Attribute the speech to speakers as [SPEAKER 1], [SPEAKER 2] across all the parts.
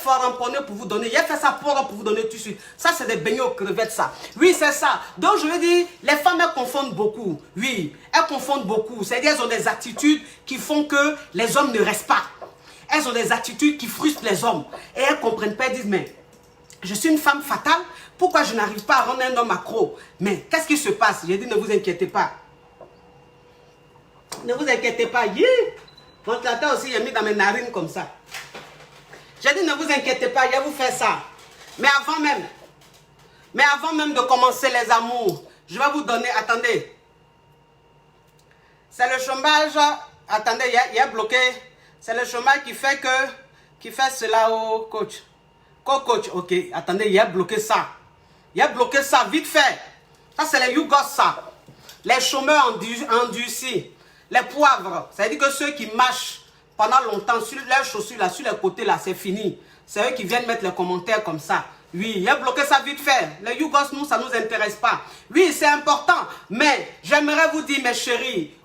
[SPEAKER 1] faramponné pour vous donner. Il a fait ça pour vous donner tout de suite. Ça, c'est des beignets aux crevettes, ça. Oui, c'est ça. Donc, je veux dire, les femmes, elles confondent beaucoup. Oui, elles confondent beaucoup. C'est-à-dire, elles ont des attitudes qui font que les hommes ne restent pas. Elles ont des attitudes qui frustrent les hommes. Et elles ne comprennent pas. Elles disent, mais je suis une femme fatale. Pourquoi je n'arrive pas à rendre un homme accro? Mais qu'est-ce qui se passe? J'ai dit, ne vous inquiétez pas. Ne vous inquiétez pas. Ventilateur aussi, il a mis dans mes narines comme ça. J'ai dit, ne vous inquiétez pas, je vais vous faire ça. Mais avant même de commencer les amours, je vais vous donner, attendez. C'est le chômage, attendez, il y a bloqué. C'est le chômage qui fait cela au coach. Coach, ok, attendez, il a bloqué ça. Il a bloqué ça, vite fait. Ça, c'est les Yougos, ça. Les chômeurs endurcis. Les poivres, ça veut dire que ceux qui marchent pendant longtemps sur leurs chaussures, là, sur les côtés, là, c'est fini. C'est eux qui viennent mettre les commentaires comme ça. Oui, il a bloqué ça vite fait. Les Yougos, nous, ça ne nous intéresse pas. Oui, c'est important. Mais j'aimerais vous dire, mes chéris,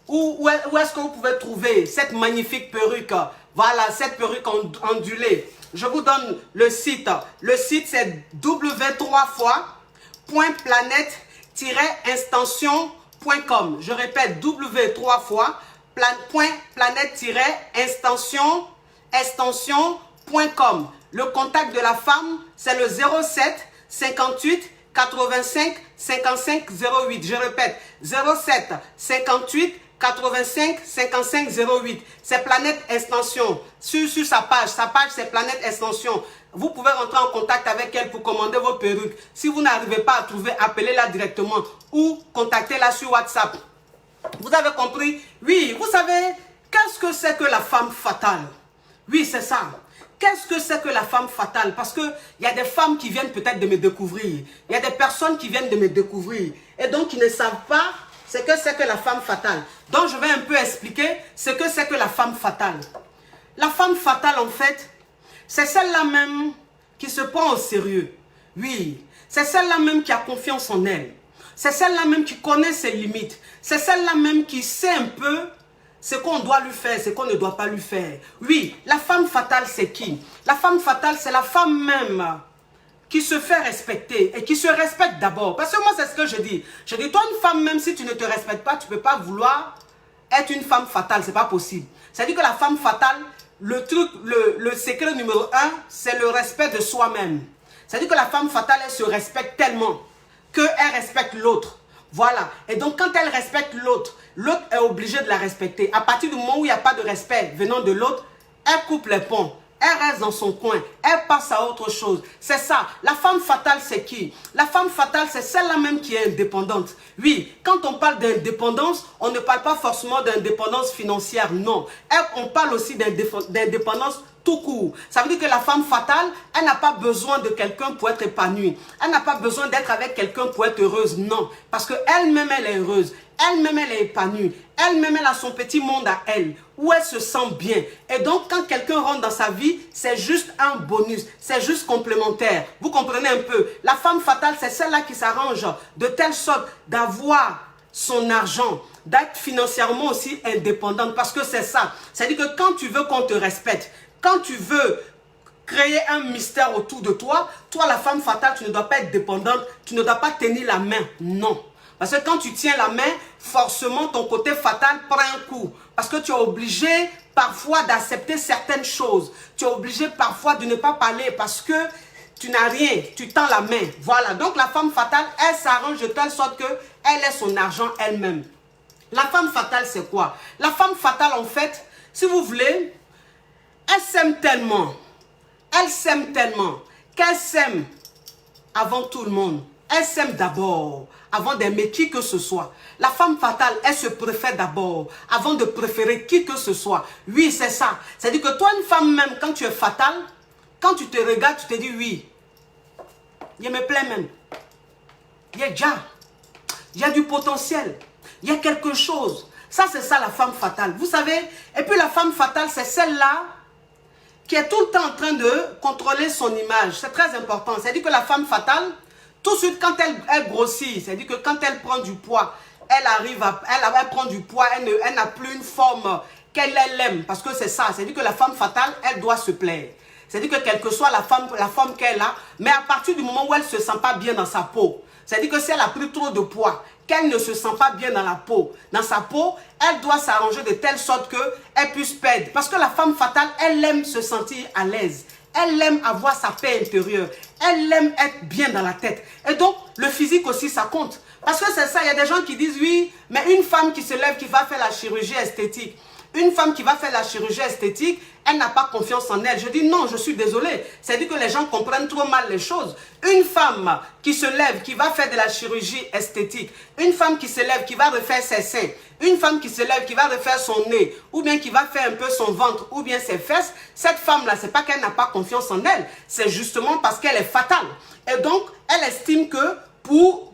[SPEAKER 1] où est-ce que vous pouvez trouver cette magnifique perruque? Voilà, cette perruque ondulée. Je vous donne le site. Le site, c'est w3-planète-extension.com. Je répète, w3-planète-extension.com. Le contact de la femme, c'est le 07 58 85 55 08. Je répète, 07 58 85 55 08. C'est Planète Extension. Sur sa page c'est Planète Extension. Vous pouvez rentrer en contact avec elle pour commander vos perruques. Si vous n'arrivez pas à trouver, appelez-la directement ou contactez-la sur WhatsApp. Vous avez compris? Oui, vous savez, qu'est-ce que c'est que la femme fatale? Oui, c'est ça. Qu'est-ce que c'est que la femme fatale? Parce qu'il y a des femmes qui viennent peut-être de me découvrir. Il y a des personnes qui viennent de me découvrir. Et donc, qui ne savent pas ce que c'est que la femme fatale. Donc, je vais un peu expliquer ce que c'est que la femme fatale. La femme fatale, en fait, c'est celle-là même qui se prend au sérieux. Oui, c'est celle-là même qui a confiance en elle. C'est celle-là même qui connaît ses limites. C'est celle-là même qui sait un peu ce qu'on doit lui faire, ce qu'on ne doit pas lui faire. Oui, la femme fatale, c'est qui? La femme fatale, c'est la femme même qui se fait respecter et qui se respecte d'abord. Parce que moi, c'est ce que je dis. Je dis, toi, une femme, même si tu ne te respectes pas, tu ne peux pas vouloir être une femme fatale. Ce n'est pas possible. C'est-à-dire que la femme fatale, le secret numéro 1, c'est le respect de soi-même. C'est-à-dire que la femme fatale, elle se respecte tellement qu'elle respecte l'autre. Voilà. Et donc, quand elle respecte l'autre, l'autre est obligé de la respecter. À partir du moment où il n'y a pas de respect venant de l'autre, elle coupe les ponts. Elle reste dans son coin. Elle passe à autre chose. C'est ça. La femme fatale, c'est qui? La femme fatale, c'est celle-là même qui est indépendante. Oui, quand on parle d'indépendance, on ne parle pas forcément d'indépendance financière, non. On parle aussi d'indépendance tout court. Ça veut dire que la femme fatale, elle n'a pas besoin de quelqu'un pour être épanouie. Elle n'a pas besoin d'être avec quelqu'un pour être heureuse, non. Parce qu'elle-même, elle est heureuse. Elle-même, elle est épanouie. Elle-même, elle a son petit monde à elle, où elle se sent bien. Et donc, quand quelqu'un rentre dans sa vie, c'est juste un bonus. C'est juste complémentaire. Vous comprenez un peu? La femme fatale, c'est celle-là qui s'arrange de telle sorte d'avoir son argent, d'être financièrement aussi indépendante. Parce que c'est ça. C'est-à-dire que quand tu veux qu'on te respecte, quand tu veux créer un mystère autour de toi, toi, la femme fatale, tu ne dois pas être dépendante, tu ne dois pas tenir la main. Non. Parce que quand tu tiens la main, forcément, ton côté fatal prend un coup. Parce que tu es obligé parfois d'accepter certaines choses. Tu es obligé parfois de ne pas parler parce que tu n'as rien. Tu tends la main. Voilà. Donc, la femme fatale, elle s'arrange de telle sorte qu'elle ait son argent elle-même. La femme fatale, c'est quoi? La femme fatale, en fait, si vous voulez, elle s'aime tellement. Elle s'aime tellement qu'elle s'aime avant tout le monde. Elle s'aime d'abord, avant d'aimer qui que ce soit. La femme fatale, elle se préfère d'abord, avant de préférer qui que ce soit. Oui, c'est ça. C'est-à-dire que toi, une femme même, quand tu es fatale, quand tu te regardes, tu te dis oui. Il me plaît même. Il y a du potentiel. Il y a quelque chose. Ça, c'est ça la femme fatale. Vous savez, et puis la femme fatale, c'est celle-là qui est tout le temps en train de contrôler son image. C'est très important. C'est-à-dire que la femme fatale, tout de suite, quand elle grossit, c'est-à-dire que quand elle prend du poids, elle prend du poids, elle n'a plus une forme qu'elle aime. Parce que c'est ça, c'est-à-dire que la femme fatale, elle doit se plaire. C'est-à-dire que quelle que soit la forme qu'elle a, mais à partir du moment où elle ne se sent pas bien dans sa peau, c'est-à-dire que si elle a pris trop de poids, qu'elle ne se sent pas bien dans la peau, dans sa peau, elle doit s'arranger de telle sorte qu'elle puisse perdre. Parce que la femme fatale, elle aime se sentir à l'aise. Elle aime avoir sa paix intérieure. Elle aime être bien dans la tête. Et donc, le physique aussi, ça compte. Parce que c'est ça, il y a des gens qui disent, oui, mais une femme qui se lève, qui va faire la chirurgie esthétique, une femme qui va faire la chirurgie esthétique, elle n'a pas confiance en elle. Je dis non, je suis désolée. C'est-à-dire que les gens comprennent trop mal les choses. Une femme qui se lève, qui va faire de la chirurgie esthétique, une femme qui se lève, qui va refaire ses seins, une femme qui se lève, qui va refaire son nez, ou bien qui va faire un peu son ventre, ou bien ses fesses, cette femme-là, c'est pas qu'elle n'a pas confiance en elle, c'est justement parce qu'elle est fatale. Et donc, elle estime que pour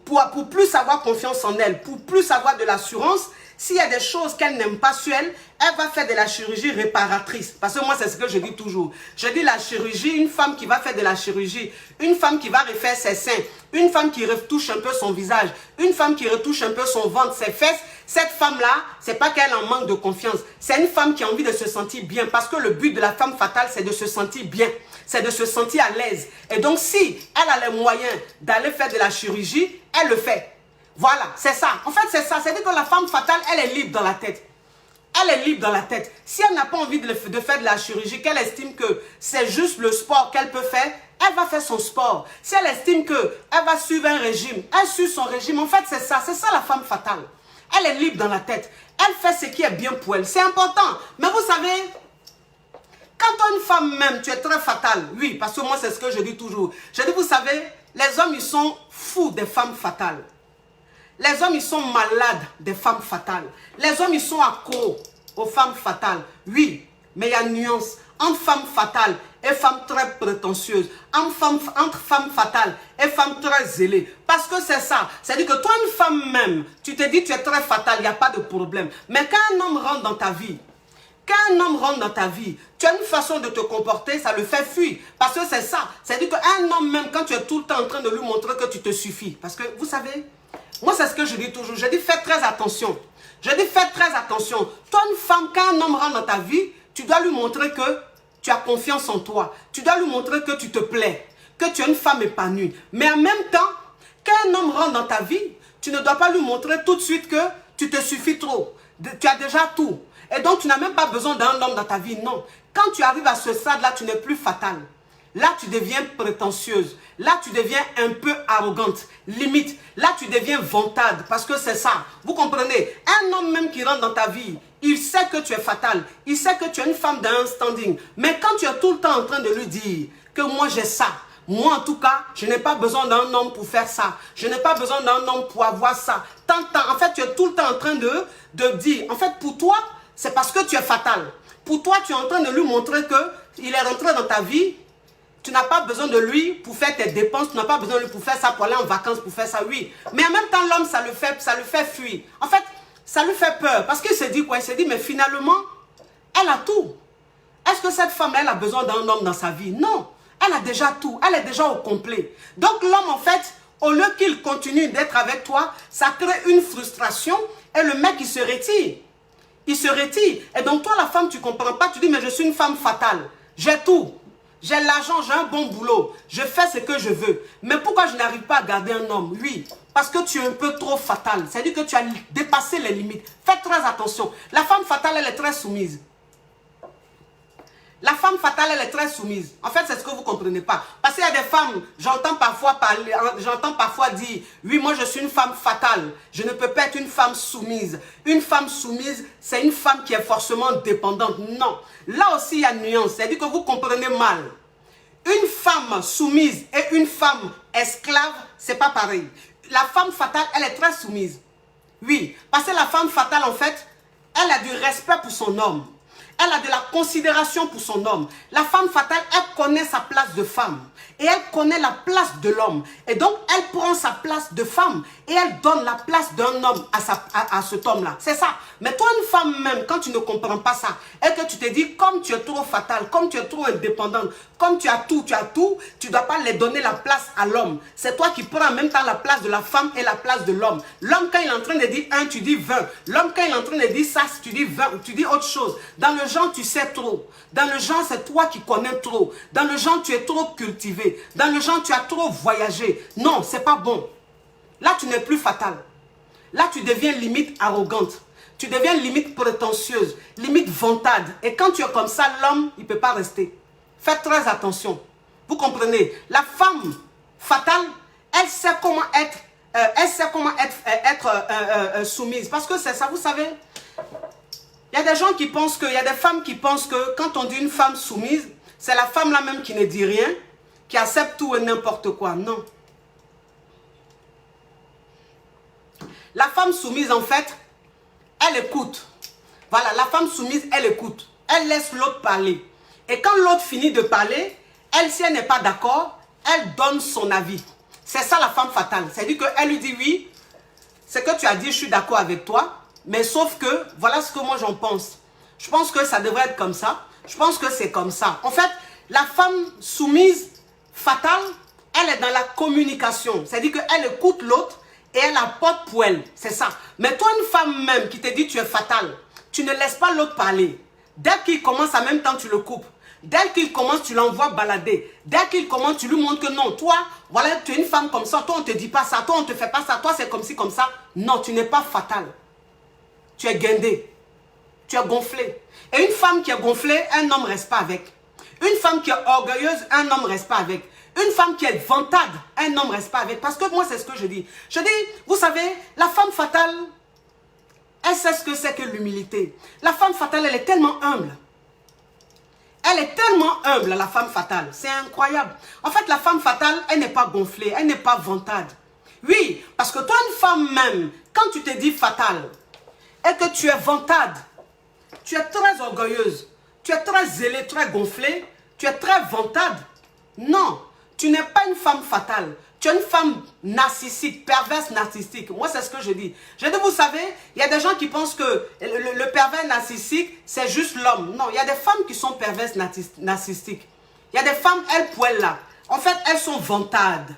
[SPEAKER 1] plus avoir confiance en elle, pour plus avoir de l'assurance, s'il y a des choses qu'elle n'aime pas sur elle, elle va faire de la chirurgie réparatrice. Parce que moi, c'est ce que je dis toujours. Je dis la chirurgie, une femme qui va faire de la chirurgie, une femme qui va refaire ses seins, une femme qui retouche un peu son visage, une femme qui retouche un peu son ventre, ses fesses, cette femme-là, c'est pas qu'elle en manque de confiance. C'est une femme qui a envie de se sentir bien. Parce que le but de la femme fatale, c'est de se sentir bien. C'est de se sentir à l'aise. Et donc, si elle a les moyens d'aller faire de la chirurgie, elle le fait. Voilà, c'est ça. En fait, c'est ça. C'est-à-dire que la femme fatale, elle est libre dans la tête. Elle est libre dans la tête. Si elle n'a pas envie de faire de la chirurgie, qu'elle estime que c'est juste le sport qu'elle peut faire, elle va faire son sport. Si elle estime qu'elle va suivre un régime, elle suit son régime. En fait, c'est ça. C'est ça la femme fatale. Elle est libre dans la tête. Elle fait ce qui est bien pour elle. C'est important. Mais vous savez, quand toi, une femme même, tu es très fatale. Oui, parce que moi, c'est ce que je dis toujours. Je dis, vous savez, les hommes, ils sont fous des femmes fatales. Les hommes, ils sont malades des femmes fatales. Les hommes, ils sont accros aux femmes fatales. Oui, mais il y a une nuance entre femmes fatales et femmes très prétentieuses. Entre femmes fatales et femmes très zélées. Parce que c'est ça. C'est-à-dire que toi, une femme même, tu te dis tu es très fatale, il n'y a pas de problème. Mais quand un homme rentre dans ta vie, tu as une façon de te comporter, ça le fait fuir. Parce que c'est ça. C'est-à-dire qu'un homme même, quand tu es tout le temps en train de lui montrer que tu te suffis. Parce que, vous savez, moi, c'est ce que je dis toujours. Je dis, faites très attention. Je dis, faites très attention. Toi, une femme, quand un homme rentre dans ta vie, tu dois lui montrer que tu as confiance en toi. Tu dois lui montrer que tu te plais, que tu es une femme épanouie. Mais en même temps, quand un homme rentre dans ta vie, tu ne dois pas lui montrer tout de suite que tu te suffis trop. Tu as déjà tout. Et donc, tu n'as même pas besoin d'un homme dans ta vie. Non. Quand tu arrives à ce stade-là, tu n'es plus fatale. Là, tu deviens prétentieuse. Là, tu deviens un peu arrogante. Limite. Là, tu deviens vantade. Parce que c'est ça. Vous comprenez? Un homme même qui rentre dans ta vie, il sait que tu es fatale. Il sait que tu es une femme d'un standing. Mais quand tu es tout le temps en train de lui dire que moi, j'ai ça. Moi, en tout cas, je n'ai pas besoin d'un homme pour faire ça. Je n'ai pas besoin d'un homme pour avoir ça. En fait, tu es tout le temps en train de dire. En fait, pour toi, c'est parce que tu es fatale. Pour toi, tu es en train de lui montrer qu'il est rentré dans ta vie. Tu n'as pas besoin de lui pour faire tes dépenses. Tu n'as pas besoin de lui pour faire ça, pour aller en vacances, pour faire ça, oui. Mais en même temps, l'homme, ça le fait fuir. En fait, ça lui fait peur. Parce qu'il se dit quoi? Il se dit, mais finalement, elle a tout. Est-ce que cette femme, elle a besoin d'un homme dans sa vie? Non. Elle a déjà tout. Elle est déjà au complet. Donc, l'homme, en fait, au lieu qu'il continue d'être avec toi, ça crée une frustration et le mec, il se retire. Il se retire. Et donc, toi, la femme, tu ne comprends pas. Tu dis, mais je suis une femme fatale. J'ai tout. J'ai l'argent, j'ai un bon boulot. Je fais ce que je veux. Mais pourquoi je n'arrive pas à garder un homme? Oui, parce que tu es un peu trop fatale. C'est-à-dire que tu as dépassé les limites. Faites très attention. La femme fatale, elle est très soumise. La femme fatale, elle est très soumise. En fait, c'est ce que vous ne comprenez pas. Parce qu'il y a des femmes, j'entends parfois dire, oui, moi je suis une femme fatale. Je ne peux pas être une femme soumise. Une femme soumise, c'est une femme qui est forcément dépendante. Non. Là aussi, il y a une nuance. C'est-à-dire que vous comprenez mal. Une femme soumise et une femme esclave, c'est pas pareil. La femme fatale, elle est très soumise. Oui, parce que la femme fatale, en fait, elle a du respect pour son homme. Elle a de la considération pour son homme. La femme fatale, elle connaît sa place de femme. Et elle connaît la place de l'homme. Et donc, elle prend sa place de femme. Et elle donne la place d'un homme à cet homme-là. C'est ça. Mais toi, une femme même, quand tu ne comprends pas ça, et que tu te dis, comme tu es trop fatale, comme tu es trop indépendante, comme tu as tout, tu ne dois pas les donner la place à l'homme. C'est toi qui prends en même temps la place de la femme et la place de l'homme. L'homme, quand il est en train de dire 1, tu dis 20. L'homme, quand il est en train de dire ça, tu dis 20, tu dis autre chose. Dans le le genre, tu sais trop. Dans le genre, c'est toi qui connais trop. Dans le genre, tu es trop cultivé. Dans le genre, tu as trop voyagé. Non, c'est pas bon. Là, tu n'es plus fatal. Là, tu deviens limite arrogante. Tu deviens limite prétentieuse, limite vantade. Et quand tu es comme ça, l'homme, il ne peut pas rester. Faites très attention. Vous comprenez? La femme fatale, elle sait comment être, soumise. Parce que c'est ça, vous savez, il y a des gens qui pensent que, il y a des femmes qui pensent que quand on dit une femme soumise, c'est la femme là même qui ne dit rien, qui accepte tout et n'importe quoi. Non. La femme soumise, en fait, elle écoute. Voilà, la femme soumise, elle écoute. Elle laisse l'autre parler. Et quand l'autre finit de parler, elle, si elle n'est pas d'accord, elle donne son avis. C'est ça la femme fatale. C'est-à-dire qu'elle lui dit oui, c'est que tu as dit, je suis d'accord avec toi, mais sauf que, voilà ce que moi j'en pense. Je pense que ça devrait être comme ça. Je pense que c'est comme ça. En fait, la femme soumise, fatale, elle est dans la communication. C'est-à-dire qu'elle écoute l'autre et elle apporte pour elle. C'est ça. Mais toi, une femme même qui te dit tu es fatale, tu ne laisses pas l'autre parler. Dès qu'il commence, en même temps, tu le coupes. Dès qu'il commence, tu l'envoies balader. Dès qu'il commence, tu lui montres que non, toi, voilà, tu es une femme comme ça. Toi, on ne te dit pas ça. Toi, on ne te fait pas ça. Toi, c'est comme ci, comme ça. Non, tu n'es pas fatale. Tu es guindée. Tu es gonflée. Et une femme qui est gonflée, un homme ne reste pas avec. Une femme qui est orgueilleuse, un homme ne reste pas avec. Une femme qui est vantade, un homme ne reste pas avec. Parce que moi, c'est ce que je dis. Je dis, vous savez, la femme fatale, elle sait ce que c'est que l'humilité. La femme fatale, elle est tellement humble. Elle est tellement humble, la femme fatale. C'est incroyable. En fait, la femme fatale, elle n'est pas gonflée, elle n'est pas vantade. Oui, parce que toi, une femme même, quand tu te dis fatale, et que tu es vantade, tu es très orgueilleuse, tu es très zélée, très gonflée, tu es très vantade. Non, tu n'es pas une femme fatale. Tu es une femme narcissique, perverse narcissique. Moi, c'est ce que je dis. Je dis, vous savez, il y a des gens qui pensent que le pervers narcissique, c'est juste l'homme. Non, il y a des femmes qui sont perverses narcissiques. Il y a des femmes, elles poêlent là. En fait, elles sont vantades.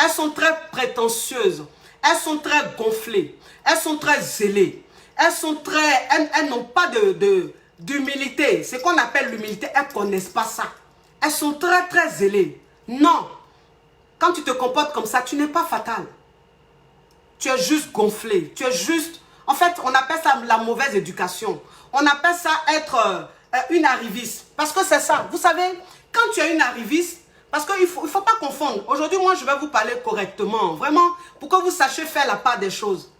[SPEAKER 1] Elles sont très prétentieuses. Elles sont très gonflées. Elles sont très zélées. Elles sont très... Elles n'ont pas d'humilité. Ce qu'on appelle l'humilité, elles ne connaissent pas ça. Elles sont très, très zélées. Non. Quand tu te comportes comme ça, tu n'es pas fatal. Tu es juste gonflé. Tu es juste... En fait, on appelle ça la mauvaise éducation. On appelle ça être une arriviste. Parce que c'est ça. Vous savez, quand tu es une arriviste, parce qu'il ne faut pas confondre. Aujourd'hui, moi, je vais vous parler correctement. Vraiment, pour que vous sachiez faire la part des choses.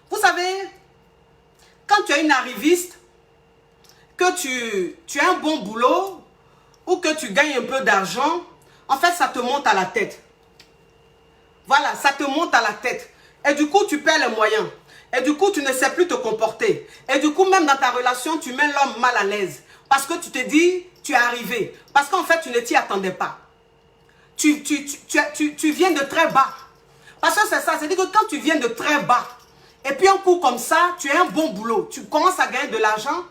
[SPEAKER 1] Vous savez, quand tu es une arriviste, que tu as un bon boulot, ou que tu gagnes un peu d'argent, en fait, ça te monte à la tête. Voilà, ça te monte à la tête. Et du coup, tu perds les moyens. Et du coup, tu ne sais plus te comporter. Et du coup, même dans ta relation, tu mets l'homme mal à l'aise. Parce que tu te dis, tu es arrivé. Parce qu'en fait, tu ne t'y attendais pas. Tu viens de très bas. Parce que c'est ça, c'est-à-dire que quand tu viens de très bas, et puis un coup comme ça, tu as un bon boulot, tu commences à gagner de l'argent,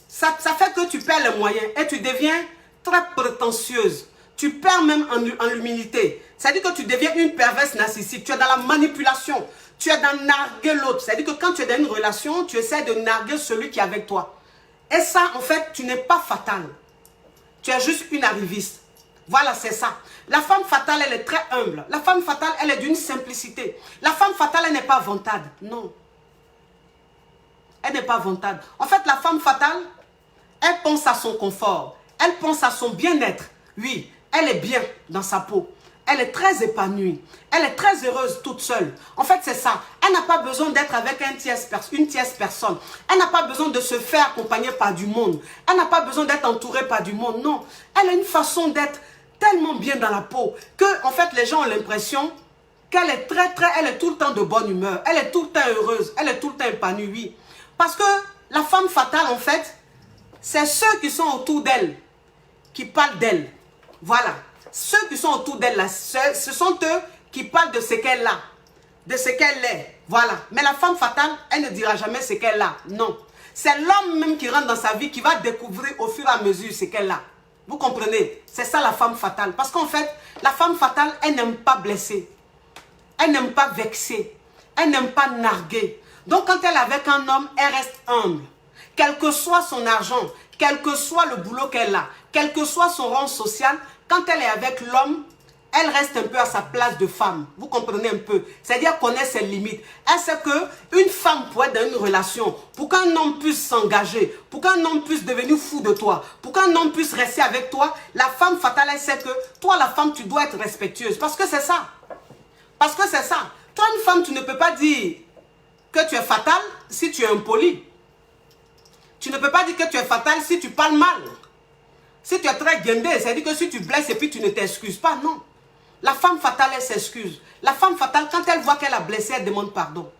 [SPEAKER 1] ça fait que tu perds les moyens. Et tu deviens très prétentieuse. Tu perds même en l'humilité. C'est-à-dire que tu deviens une perverse narcissique. Tu es dans la manipulation. Tu es dans narguer l'autre. C'est-à-dire que quand tu es dans une relation, tu essaies de narguer celui qui est avec toi. Et ça, en fait, tu n'es pas fatal. Tu es juste une arriviste. Voilà, c'est ça. La femme fatale, elle est très humble. La femme fatale, elle est d'une simplicité. La femme fatale, elle n'est pas vantade. Non. Elle n'est pas vantade. En fait, la femme fatale, elle pense à son confort. Elle pense à son bien-être. Oui, elle est bien dans sa peau. Elle est très épanouie. Elle est très heureuse toute seule. En fait, c'est ça. Elle n'a pas besoin d'être avec une tierce personne. Elle n'a pas besoin de se faire accompagner par du monde. Elle n'a pas besoin d'être entourée par du monde. Non. Elle a une façon d'être tellement bien dans la peau que, en fait, les gens ont l'impression qu'elle est elle est tout le temps de bonne humeur. Elle est tout le temps heureuse. Elle est tout le temps épanouie. Parce que la femme fatale, en fait, c'est ceux qui sont autour d'elle qui parlent d'elle. Voilà. Ceux qui sont autour d'elle, là, ce sont eux qui parlent de ce qu'elle a, de ce qu'elle est. Voilà. Mais la femme fatale, elle ne dira jamais ce qu'elle a. Non. C'est l'homme même qui rentre dans sa vie qui va découvrir au fur et à mesure ce qu'elle a. Vous comprenez? C'est ça la femme fatale. Parce qu'en fait, la femme fatale, elle n'aime pas blesser. Elle n'aime pas vexer. Elle n'aime pas narguer. Donc quand elle est avec un homme, elle reste humble. quel que soit son argent, quel que soit le boulot qu'elle a, quel que soit son rang social, quand elle est avec l'homme, elle reste un peu à sa place de femme. Vous comprenez un peu? C'est-à-dire connaît ses limites. Elle sait qu'une femme pour être dans une relation, pour qu'un homme puisse s'engager, pour qu'un homme puisse devenir fou de toi, pour qu'un homme puisse rester avec toi, la femme fatale, elle sait que toi, la femme, tu dois être respectueuse. Parce que c'est ça. Parce que c'est ça. Toi, une femme, tu ne peux pas dire que tu es fatale si tu es impoli. Tu ne peux pas dire que tu es fatale si tu parles mal. Si tu es très guindé, c'est-à-dire que si tu blesses et puis tu ne t'excuses pas, non. La femme fatale, elle s'excuse. La femme fatale, quand elle voit qu'elle a blessé, elle demande pardon.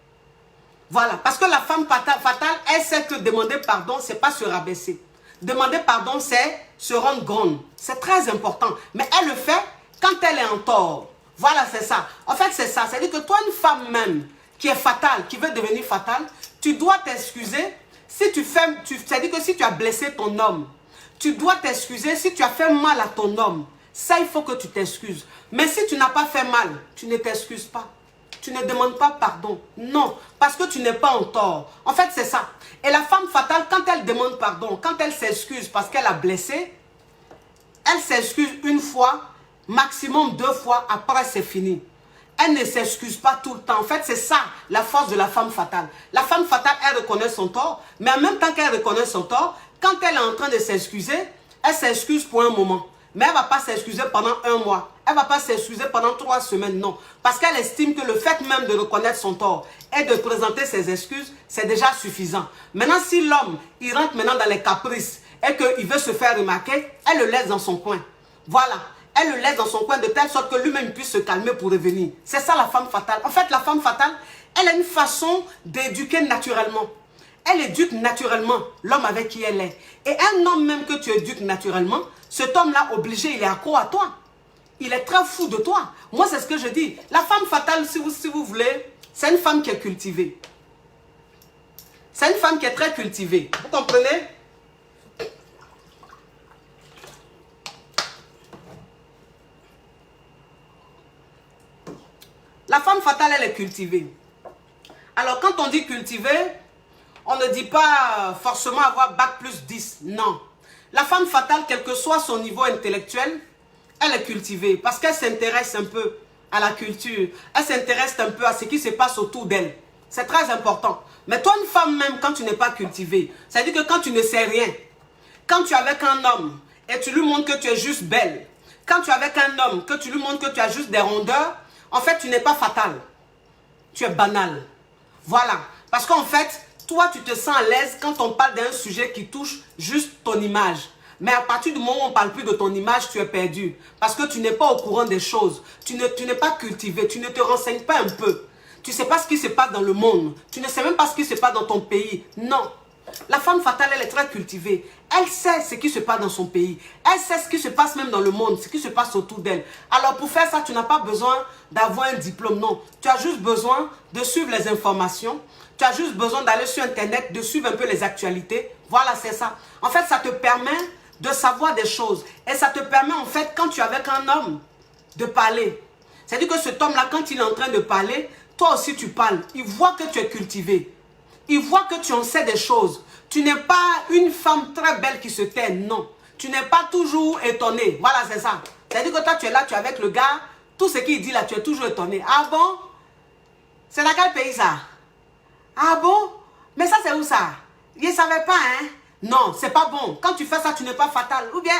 [SPEAKER 1] Voilà. Parce que la femme fatale, elle sait que demander pardon, ce n'est pas se rabaisser. Demander pardon, c'est se rendre grande. C'est très important. Mais elle le fait quand elle est en tort. Voilà, c'est ça. En fait, c'est ça. C'est-à-dire que toi, une femme même qui est fatale, qui veut devenir fatale, tu dois t'excuser si tu fais... C'est-à-dire que si tu as blessé ton homme, tu dois t'excuser si tu as fait mal à ton homme. Ça, il faut que tu t'excuses. Mais si tu n'as pas fait mal, tu ne t'excuses pas. Tu ne demandes pas pardon. Non, parce que tu n'es pas en tort. En fait, c'est ça. Et la femme fatale, quand elle demande pardon, quand elle s'excuse parce qu'elle a blessé, elle s'excuse une fois, maximum 2 fois, après c'est fini. Elle ne s'excuse pas tout le temps. En fait, c'est ça la force de la femme fatale. La femme fatale, elle reconnaît son tort, mais en même temps qu'elle reconnaît son tort, quand elle est en train de s'excuser, elle s'excuse pour un moment. Mais elle ne va pas s'excuser pendant 1 mois. Elle ne va pas s'excuser pendant 3 semaines, non. Parce qu'elle estime que le fait même de reconnaître son tort et de présenter ses excuses, c'est déjà suffisant. Maintenant, si l'homme, il rentre maintenant dans les caprices et qu'il veut se faire remarquer, elle le laisse dans son coin. Voilà. Elle le laisse dans son coin de telle sorte que lui-même puisse se calmer pour revenir. C'est ça la femme fatale. En fait, la femme fatale, elle a une façon d'éduquer naturellement. Elle éduque naturellement l'homme avec qui elle est. Et un homme même que tu éduques naturellement, cet homme-là obligé, il est accro à toi. Il est très fou de toi. Moi, c'est ce que je dis. La femme fatale, si vous voulez, c'est une femme qui est cultivée. C'est une femme qui est très cultivée. Vous comprenez? La femme fatale, elle est cultivée. Alors, quand on dit cultivée, on ne dit pas forcément avoir bac plus 10. Non. La femme fatale, quel que soit son niveau intellectuel, elle est cultivée parce qu'elle s'intéresse un peu à la culture. Elle s'intéresse un peu à ce qui se passe autour d'elle. C'est très important. Mais toi, une femme même, quand tu n'es pas cultivée, c'est-à-dire que quand tu ne sais rien, quand tu es avec un homme et tu lui montres que tu es juste belle, quand tu es avec un homme, que tu lui montres que tu as juste des rondeurs, en fait, tu n'es pas fatale. Tu es banale. Voilà. Parce qu'en fait, toi, tu te sens à l'aise quand on parle d'un sujet qui touche juste ton image. Mais à partir du moment où on ne parle plus de ton image, tu es perdu. Parce que tu n'es pas au courant des choses. Tu n'es pas cultivé. Tu ne te renseignes pas un peu. Tu ne sais pas ce qui se passe dans le monde. Tu ne sais même pas ce qui se passe dans ton pays. Non. La femme fatale, elle est très cultivée. Elle sait ce qui se passe dans son pays. Elle sait ce qui se passe même dans le monde, ce qui se passe autour d'elle. Alors pour faire ça, tu n'as pas besoin d'avoir un diplôme, non. Tu as juste besoin de suivre les informations. Tu as juste besoin d'aller sur Internet, de suivre un peu les actualités. Voilà, c'est ça. En fait, ça te permet de savoir des choses. Et ça te permet, en fait, quand tu es avec un homme, de parler. C'est-à-dire que cet homme-là, quand il est en train de parler, toi aussi tu parles. Il voit que tu es cultivé. Il voit que tu en sais des choses. Tu n'es pas une femme très belle qui se tait, non. Tu n'es pas toujours étonnée. Voilà, c'est ça. C'est-à-dire que toi, tu es là, tu es avec le gars. Tout ce qu'il dit là, tu es toujours étonné. Ah bon? C'est dans quel pays ça? Ah bon? Mais ça, c'est où ça? Je ne savais pas, hein? Non, c'est pas bon. Quand tu fais ça, tu n'es pas fatal. Ou bien,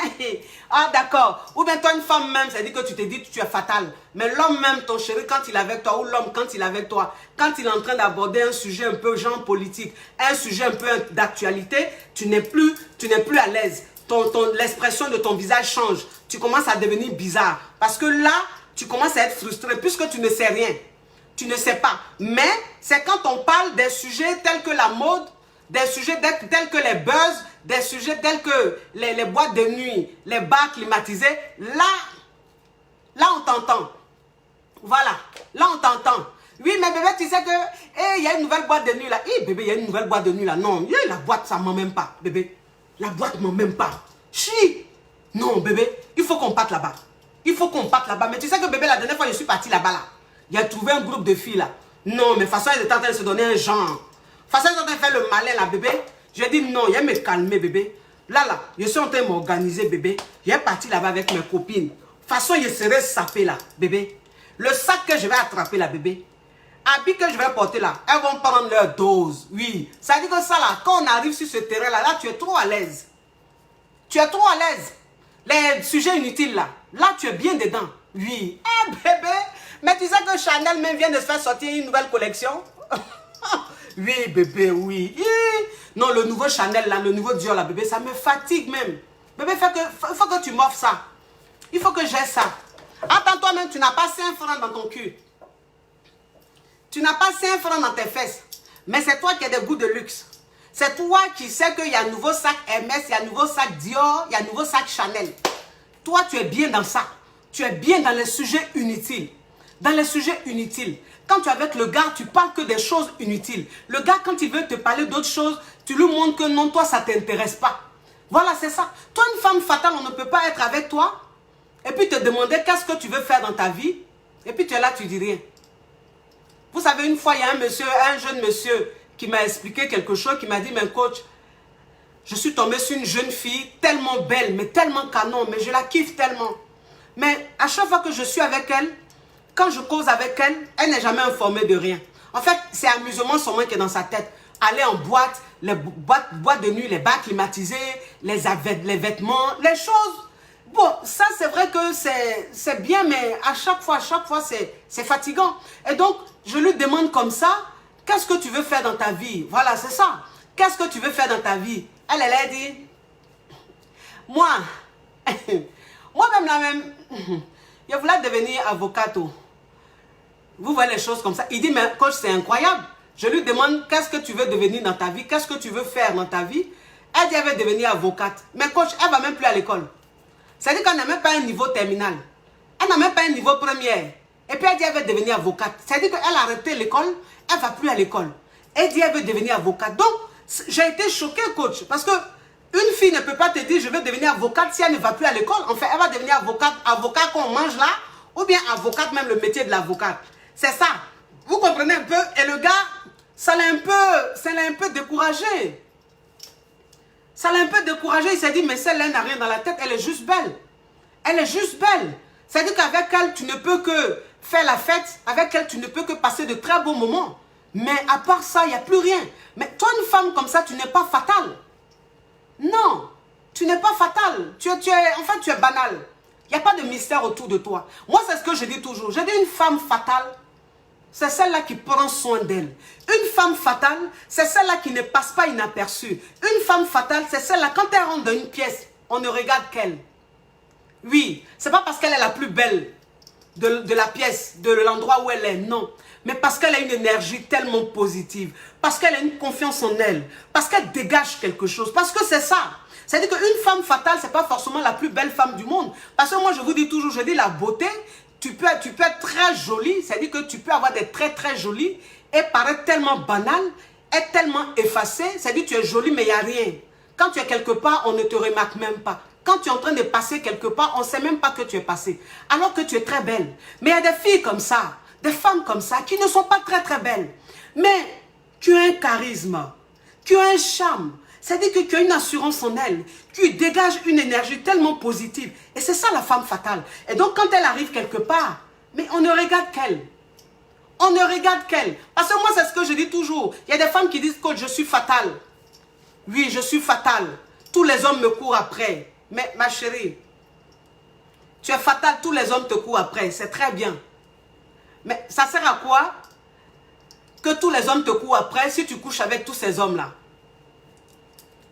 [SPEAKER 1] ah d'accord. Ou bien toi, une femme même, c'est-à-dire que tu te dis que tu es fatal. Mais l'homme même, ton chéri, quand il est avec toi, ou l'homme, quand il est avec toi, quand il est en train d'aborder un sujet un peu genre politique, un sujet un peu d'actualité, tu n'es plus à l'aise. L'expression de ton visage change. Tu commences à devenir bizarre. Parce que là, tu commences à être frustré puisque tu ne sais rien. Tu ne sais pas. Mais c'est quand on parle des sujets tels que la mode, des sujets tels que les buzz, des sujets tels que les boîtes de nuit, les bars climatisés, là on t'entend. Voilà, là on t'entend. Oui, mais bébé, tu sais que, il y a une nouvelle boîte de nuit là. Bébé, il y a une nouvelle boîte de nuit là. Non, la boîte, ça ne ment même pas, bébé. La boîte ne ment même pas. Chi. Non, bébé, il faut qu'on parte là-bas. Il faut qu'on parte là-bas. Mais tu sais que bébé, la dernière fois, je suis partie là-bas là. Il a trouvé un groupe de filles là. Non, mais de toute façon, ils étaient en train de se donner un genre. De toute façon, ils sont en train de faire le malin là, bébé. J'ai dit non, il va me calmer, bébé. Là, je suis en train de m'organiser, bébé. Je vais partir là-bas avec mes copines. De toute façon, je serai sapé là, bébé. Le sac que je vais attraper là, bébé. Habits que je vais porter là, elles vont prendre leur dose. Oui. Ça dit que ça là, quand on arrive sur ce terrain là, tu es trop à l'aise. Tu es trop à l'aise. Les sujets inutiles là, là tu es bien dedans. Oui. Eh bébé, mais tu sais que Chanel même vient de se faire sortir une nouvelle collection. Oui bébé, oui. Non, le nouveau Chanel là, le nouveau Dior là, bébé, ça me fatigue même. Bébé, il faut que tu m'offres ça. Il faut que j'ai ça. Attends, toi-même, tu n'as pas 5 francs dans ton cul. Tu n'as pas 5 francs dans tes fesses. Mais c'est toi qui as des goûts de luxe. C'est toi qui sais qu'il y a un nouveau sac Hermès, il y a un nouveau sac Dior, il y a un nouveau sac Chanel. Toi, tu es bien dans ça. Tu es bien dans les sujets inutiles. Dans les sujets inutiles. Quand tu es avec le gars, tu parles que des choses inutiles. Le gars, quand il veut te parler d'autres choses, tu lui montres que non, toi, ça ne t'intéresse pas. Voilà, c'est ça. Toi, une femme fatale, on ne peut pas être avec toi. Et puis te demander qu'est-ce que tu veux faire dans ta vie. Et puis tu es là, tu dis rien. Vous savez, une fois, il y a un jeune monsieur qui m'a expliqué quelque chose, qui m'a dit, mais coach, je suis tombé sur une jeune fille tellement belle, mais tellement canon, mais je la kiffe tellement. Mais à chaque fois que je suis avec elle, quand je cause avec elle, elle n'est jamais informée de rien. En fait, c'est amusement seulement qui est dans sa tête. Aller en boîte, les boîtes de nuit, les bars climatisés, les vêtements, les choses. Bon, ça c'est vrai que c'est bien, mais à chaque fois c'est fatigant. Et donc, je lui demande comme ça, qu'est-ce que tu veux faire dans ta vie? Voilà, c'est ça. Qu'est-ce que tu veux faire dans ta vie? Elle a dit, moi-même là-même, je voulais devenir avocate. Vous voyez les choses comme ça. Il dit, mais coach, c'est incroyable. Je lui demande, qu'est-ce que tu veux devenir dans ta vie? Qu'est-ce que tu veux faire dans ta vie? Elle dit, elle veut devenir avocate. Mais coach, elle ne va même plus à l'école. C'est-à-dire qu'elle n'a même pas un niveau terminal. Elle n'a même pas un niveau première. Et puis elle dit, elle veut devenir avocate. C'est-à-dire qu'elle a arrêté l'école, elle ne va plus à l'école. Elle dit, elle veut devenir avocate. Donc, j'ai été choquée, coach. Parce que une fille ne peut pas te dire, je veux devenir avocate si elle ne va plus à l'école. En fait, elle va devenir avocat qu'on mange là, ou bien avocate, même le métier de l'avocate. C'est ça. Vous comprenez un peu? Et le gars, ça l'a un peu découragé. Ça l'a un peu découragé. Il s'est dit, mais celle-là n'a rien dans la tête, elle est juste belle. Elle est juste belle. C'est-à-dire qu'avec elle, tu ne peux que faire la fête. Avec elle, tu ne peux que passer de très beaux moments. Mais à part ça, il n'y a plus rien. Mais toi, une femme comme ça, tu n'es pas fatale. Non, tu n'es pas fatale. En fait, tu es banal. Il n'y a pas de mystère autour de toi. Moi, c'est ce que je dis toujours. Je dis une femme fatale, c'est celle-là qui prend soin d'elle. Une femme fatale, c'est celle-là qui ne passe pas inaperçue. Une femme fatale, c'est celle-là, quand elle rentre dans une pièce, on ne regarde qu'elle. Oui, c'est pas parce qu'elle est la plus belle de la pièce, de l'endroit où elle est, non. Mais parce qu'elle a une énergie tellement positive, parce qu'elle a une confiance en elle, parce qu'elle dégage quelque chose, parce que c'est ça. C'est-à-dire qu'une femme fatale, ce n'est pas forcément la plus belle femme du monde. Parce que moi, je vous dis toujours, je dis la beauté, tu peux être très jolie, c'est-à-dire que tu peux avoir des traits très jolis et paraître tellement banal, être tellement effacé, c'est-à-dire que tu es jolie mais il n'y a rien. Quand tu es quelque part, on ne te remarque même pas. Quand tu es en train de passer quelque part, on ne sait même pas que tu es passé. Alors que tu es très belle. Mais il y a des filles comme ça, des femmes comme ça, qui ne sont pas très très belles. Mais tu as un charisme, tu as un charme. C'est-à-dire que tu as une assurance en elle. Tu dégages une énergie tellement positive. Et c'est ça la femme fatale. Et donc quand elle arrive quelque part, mais on ne regarde qu'elle. On ne regarde qu'elle. Parce que moi c'est ce que je dis toujours. Il y a des femmes qui disent que je suis fatale. Oui, je suis fatale. Tous les hommes me courent après. Mais ma chérie, tu es fatale, tous les hommes te courent après. C'est très bien. Mais ça sert à quoi que tous les hommes te courent après si tu couches avec tous ces hommes-là?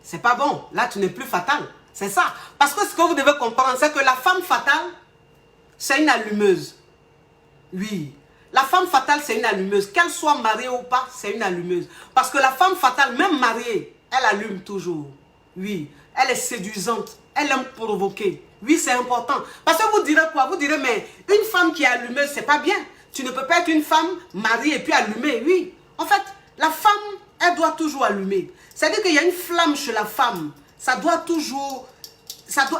[SPEAKER 1] C'est pas bon. Là, tu n'es plus fatale. C'est ça. Parce que ce que vous devez comprendre, c'est que la femme fatale, c'est une allumeuse. Oui. La femme fatale, c'est une allumeuse. Qu'elle soit mariée ou pas, c'est une allumeuse. Parce que la femme fatale, même mariée, elle allume toujours. Oui. Elle est séduisante. Elle aime provoquer. Oui, c'est important. Parce que vous direz quoi? Vous direz, mais une femme qui est allumeuse, c'est pas bien. Tu ne peux pas être une femme mariée et puis allumer. Oui. En fait, la femme, elle doit toujours allumer. C'est-à-dire qu'il y a une flamme chez la femme. Ça doit toujours...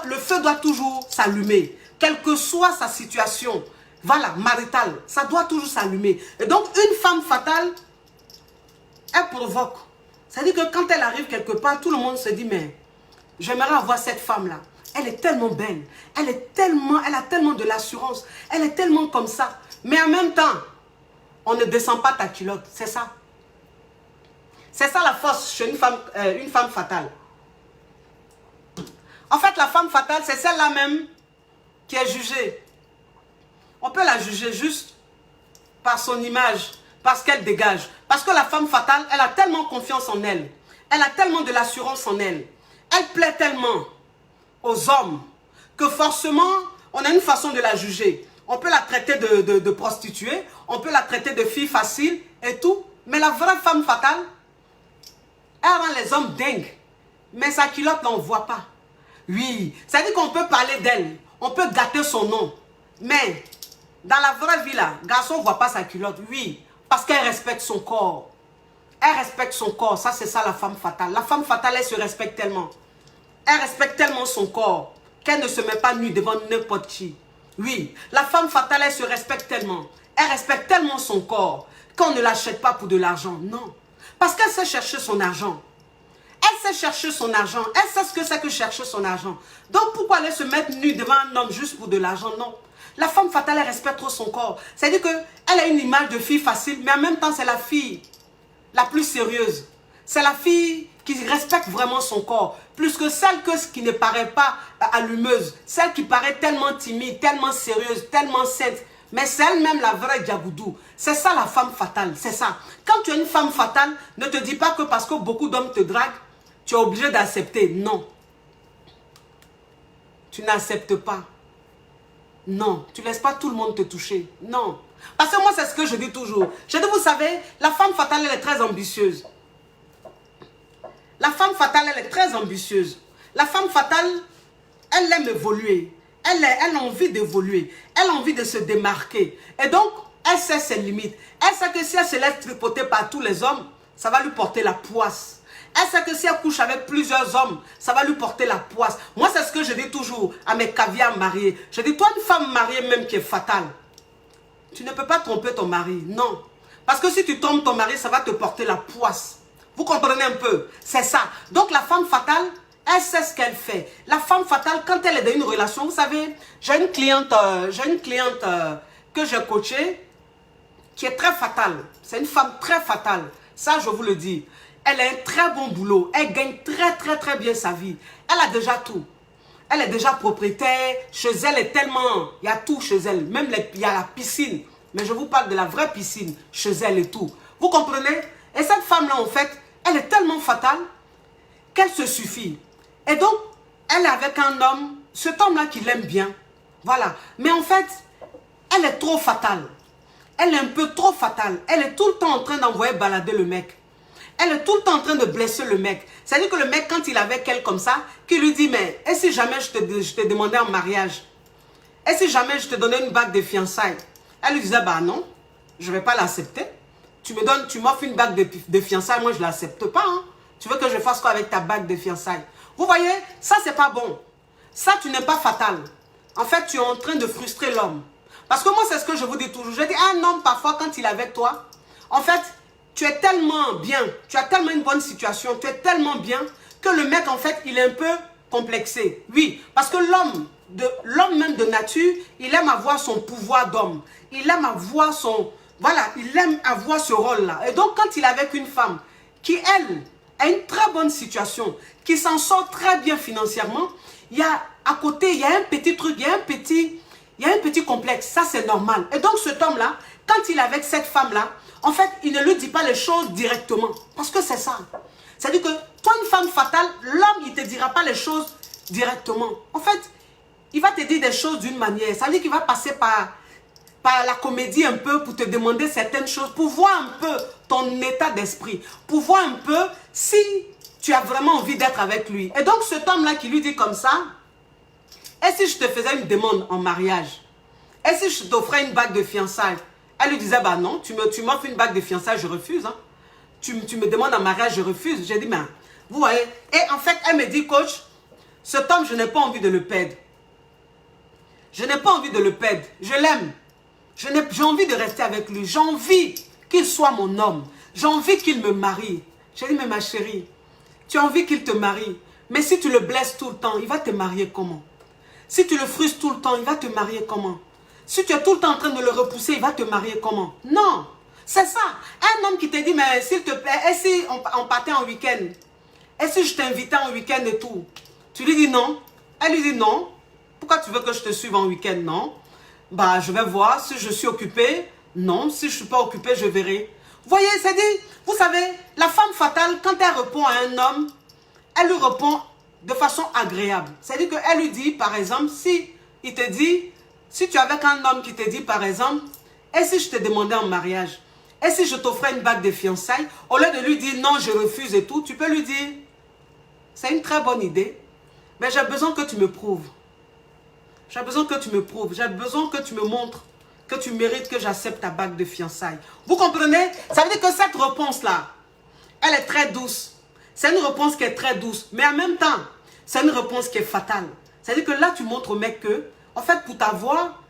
[SPEAKER 1] le feu doit toujours s'allumer. Quelle que soit sa situation, voilà, maritale, ça doit toujours s'allumer. Et donc, une femme fatale, elle provoque. Ça dit que quand elle arrive quelque part, tout le monde se dit, mais j'aimerais avoir cette femme-là. Elle est tellement belle. Elle a tellement de l'assurance. Elle est tellement comme ça. Mais en même temps, on ne descend pas ta culotte. C'est ça. C'est ça la force chez une femme fatale. En fait, la femme fatale, c'est celle-là même qui est jugée. On peut la juger juste par son image, parce qu'elle dégage. Parce que la femme fatale, elle a tellement confiance en elle. Elle a tellement de l'assurance en elle. Elle plaît tellement aux hommes que forcément, on a une façon de la juger. On peut la traiter de prostituée, on peut la traiter de fille facile et tout. Mais la vraie femme fatale, elle rend les hommes dingues. Mais sa culotte, on ne voit pas. Oui, ça veut dire qu'on peut parler d'elle, on peut gâter son nom. Mais dans la vraie vie là, garçon ne voit pas sa culotte. Oui, parce qu'elle respecte son corps. Elle respecte son corps, ça c'est ça la femme fatale. La femme fatale, elle se respecte tellement. Elle respecte tellement son corps qu'elle ne se met pas nue devant n'importe qui. Oui, la femme fatale, elle se respecte tellement. Elle respecte tellement son corps qu'on ne l'achète pas pour de l'argent. Non, parce qu'elle sait chercher son argent. Elle sait chercher son argent. Elle sait ce que c'est que chercher son argent. Donc pourquoi aller se mettre nue devant un homme juste pour de l'argent? Non. La femme fatale, elle respecte trop son corps. C'est-à-dire qu'elle a une image de fille facile, mais en même temps, c'est la fille la plus sérieuse. C'est la fille qui respecte vraiment son corps. Plus que celle qui ne paraît pas allumeuse. Celle qui paraît tellement timide, tellement sérieuse, tellement sainte. Mais c'est elle-même la vraie Diaboudou. C'est ça la femme fatale, c'est ça. Quand tu es une femme fatale, ne te dis pas que parce que beaucoup d'hommes te draguent, tu es obligé d'accepter. Non. Tu n'acceptes pas. Non. Tu ne laisses pas tout le monde te toucher. Non. Parce que moi, c'est ce que je dis toujours. Je dis, vous savez, la femme fatale, elle est très ambitieuse. La femme fatale, elle est très ambitieuse. La femme fatale, elle aime évoluer. Elle a envie d'évoluer. Elle a envie de se démarquer. Et donc, elle sait ses limites. Elle sait que si elle se laisse tripoter par tous les hommes, ça va lui porter la poisse. Elle sait que si elle couche avec plusieurs hommes, ça va lui porter la poisse. Moi, c'est ce que je dis toujours à mes caviars mariés. Je dis, toi, une femme mariée même qui est fatale, tu ne peux pas tromper ton mari. Non. Parce que si tu trompes ton mari, ça va te porter la poisse. Vous comprenez un peu? C'est ça. Donc, la femme fatale, elle sait ce qu'elle fait. La femme fatale, quand elle est dans une relation, vous savez, j'ai une cliente que j'ai coachée qui est très fatale. C'est une femme très fatale. Ça, je vous le dis. Elle a un très bon boulot. Elle gagne très bien sa vie. Elle a déjà tout. Elle est déjà propriétaire. Chez elle est tellement... Il y a tout chez elle. Même il y a la piscine. Mais je vous parle de la vraie piscine. Chez elle et tout. Vous comprenez? Et cette femme-là, en fait, elle est tellement fatale qu'elle se suffit. Et donc, elle est avec un homme. Cet homme-là qui l'aime bien. Voilà. Mais en fait, elle est trop fatale. Elle est un peu trop fatale. Elle est tout le temps en train d'envoyer balader le mec. Elle est tout le temps en train de blesser le mec. C'est-à-dire que le mec, quand il est avec elle comme ça, qui lui dit, mais et si jamais je te demandais en mariage? Et si jamais je te donnais une bague de fiançailles? Elle lui disait, bah non, je ne vais pas l'accepter. Tu m'offres une bague de fiançailles, moi je ne l'accepte pas. Hein. Tu veux que je fasse quoi avec ta bague de fiançailles? Vous voyez, ça c'est pas bon. Ça, tu n'es pas fatal. En fait, tu es en train de frustrer l'homme. Parce que moi, c'est ce que je vous dis toujours. Je dis, un homme, parfois, quand il est avec toi, en fait, tu es tellement bien, tu as tellement une bonne situation, tu es tellement bien que le mec, en fait, il est un peu complexé. Oui, parce que l'homme même de nature, il aime avoir son pouvoir d'homme. Il aime avoir son... Voilà, il aime avoir ce rôle-là. Et donc, quand il est avec une femme qui, elle, a une très bonne situation, qui s'en sort très bien financièrement, il y a à côté, il y a un petit truc, il y a un petit complexe. Ça, c'est normal. Et donc, cet homme-là, quand il est avec cette femme-là, en fait, il ne lui dit pas les choses directement. Parce que c'est ça. C'est-à-dire que toi, une femme fatale, l'homme, il ne te dira pas les choses directement. En fait, il va te dire des choses d'une manière. Ça veut dire qu'il va passer par la comédie un peu pour te demander certaines choses, pour voir un peu ton état d'esprit, pour voir un peu si tu as vraiment envie d'être avec lui. Et donc, cet homme-là qui lui dit comme ça, et si je te faisais une demande en mariage? Et si je t'offrais une bague de fiançailles? Elle lui disait, bah non, tu m'offres une bague de fiançailles, je refuse. Hein. Tu me demandes en mariage, je refuse. J'ai dit, mais vous voyez. Et en fait, elle me dit, coach, cet homme, je n'ai pas envie de le perdre. Je n'ai pas envie de le perdre. Je l'aime. J'ai envie de rester avec lui. J'ai envie qu'il soit mon homme. J'ai envie qu'il me marie. J'ai dit, mais ma chérie, tu as envie qu'il te marie. Mais si tu le blesses tout le temps, il va te marier comment? Si tu le frustres tout le temps, il va te marier comment? Si tu es tout le temps en train de le repousser, il va te marier comment? Non, c'est ça. Un homme qui te dit, mais s'il te plaît, et si on partait en week-end? Et si je t'invitais en week-end et tout? Tu lui dis non. Elle lui dit non. Pourquoi tu veux que je te suive en week-end? Non. Bah, je vais voir. Si je suis occupée, non. Si je ne suis pas occupée, je verrai. Vous voyez, c'est dit, vous savez, la femme fatale, quand elle répond à un homme, elle lui répond de façon agréable. C'est-à-dire qu'elle lui dit, par exemple, si il te dit, si tu es avec un homme qui te dit, par exemple, et si je te demandais en mariage, et si je t'offrais une bague de fiançailles, au lieu de lui dire non, je refuse et tout, tu peux lui dire, c'est une très bonne idée, mais j'ai besoin que tu me prouves. J'ai besoin que tu me prouves, j'ai besoin que tu me montres que tu mérites que j'accepte ta bague de fiançailles. Vous comprenez? Ça veut dire que cette réponse-là, elle est très douce. C'est une réponse qui est très douce, mais en même temps, c'est une réponse qui est fatale. C'est-à-dire que là, tu montres au mec que, en fait, pour t'avoir,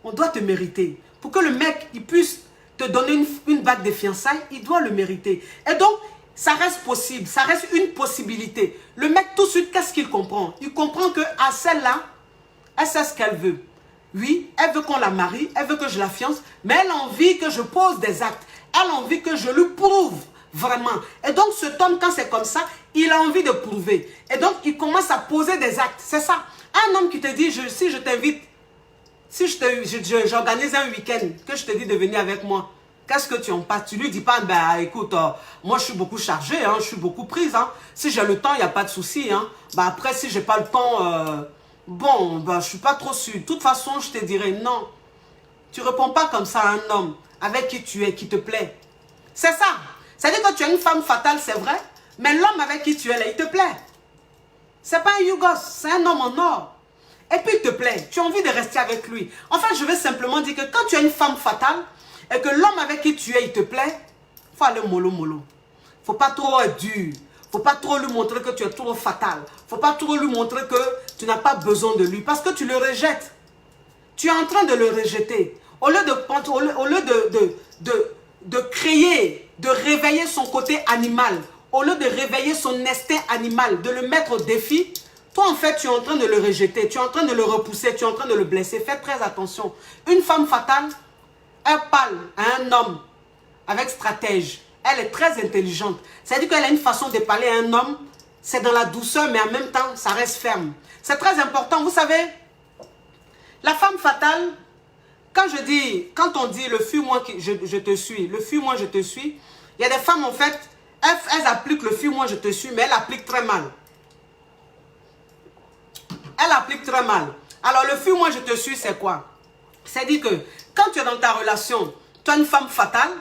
[SPEAKER 1] on doit te mériter. Pour que le mec, il puisse te donner une bague de fiançailles, il doit le mériter. Et donc, ça reste possible, ça reste une possibilité. Le mec, tout de suite, qu'est-ce qu'il comprend? Il comprend que à celle-là, elle sait ce qu'elle veut. Oui, elle veut qu'on la marie, elle veut que je la fiance, mais elle a envie que je pose des actes. Elle a envie que je lui prouve vraiment. Et donc, cet homme, quand c'est comme ça, il a envie de prouver. Et donc, il commence à poser des actes. C'est ça. Un homme qui te dit, si je t'invite, si j'organise un week-end, que je te dis de venir avec moi, qu'est-ce que tu en passes? Tu lui dis pas, ben écoute, moi je suis beaucoup chargée, hein, je suis beaucoup prise. Hein. Si j'ai le temps, il n'y a pas de souci. Hein. Ben, après, si j'ai pas le temps, bon, ben, je suis pas trop sûre. De toute façon, je te dirais non. Tu réponds pas comme ça à un homme avec qui tu es, qui te plaît. C'est ça. C'est-à-dire que tu es une femme fatale, c'est vrai, mais l'homme avec qui tu es là, il te plaît. C'est pas un Yougos, c'est un homme en or. Et puis il te plaît, tu as envie de rester avec lui. Enfin, je vais simplement dire que quand tu es une femme fatale et que l'homme avec qui tu es, il te plaît, il faut aller mollo mollo. Faut pas trop être dur. Faut pas trop lui montrer que tu es trop fatal. Faut pas trop lui montrer que tu n'as pas besoin de lui parce que tu le rejettes. Tu es en train de le rejeter. Au lieu de créer, de réveiller son côté animal, au lieu de réveiller son instinct animal, de le mettre au défi, toi en fait tu es en train de le rejeter, tu es en train de le repousser, tu es en train de le blesser. Faites très attention. Une femme fatale, elle parle à un homme avec stratège. Elle est très intelligente. C'est-à-dire qu'elle a une façon de parler à un homme, c'est dans la douceur, mais en même temps, ça reste ferme. C'est très important. Vous savez, la femme fatale, quand on dit le fuis-moi, je te suis, le fuis-moi, je te suis, il y a des femmes, en fait, elles appliquent le fuis-moi, je te suis, mais elles appliquent très mal. Elle applique très mal. Alors, le fuis-moi, je te suis, c'est quoi? C'est-à-dire que quand tu es dans ta relation, tu es une femme fatale,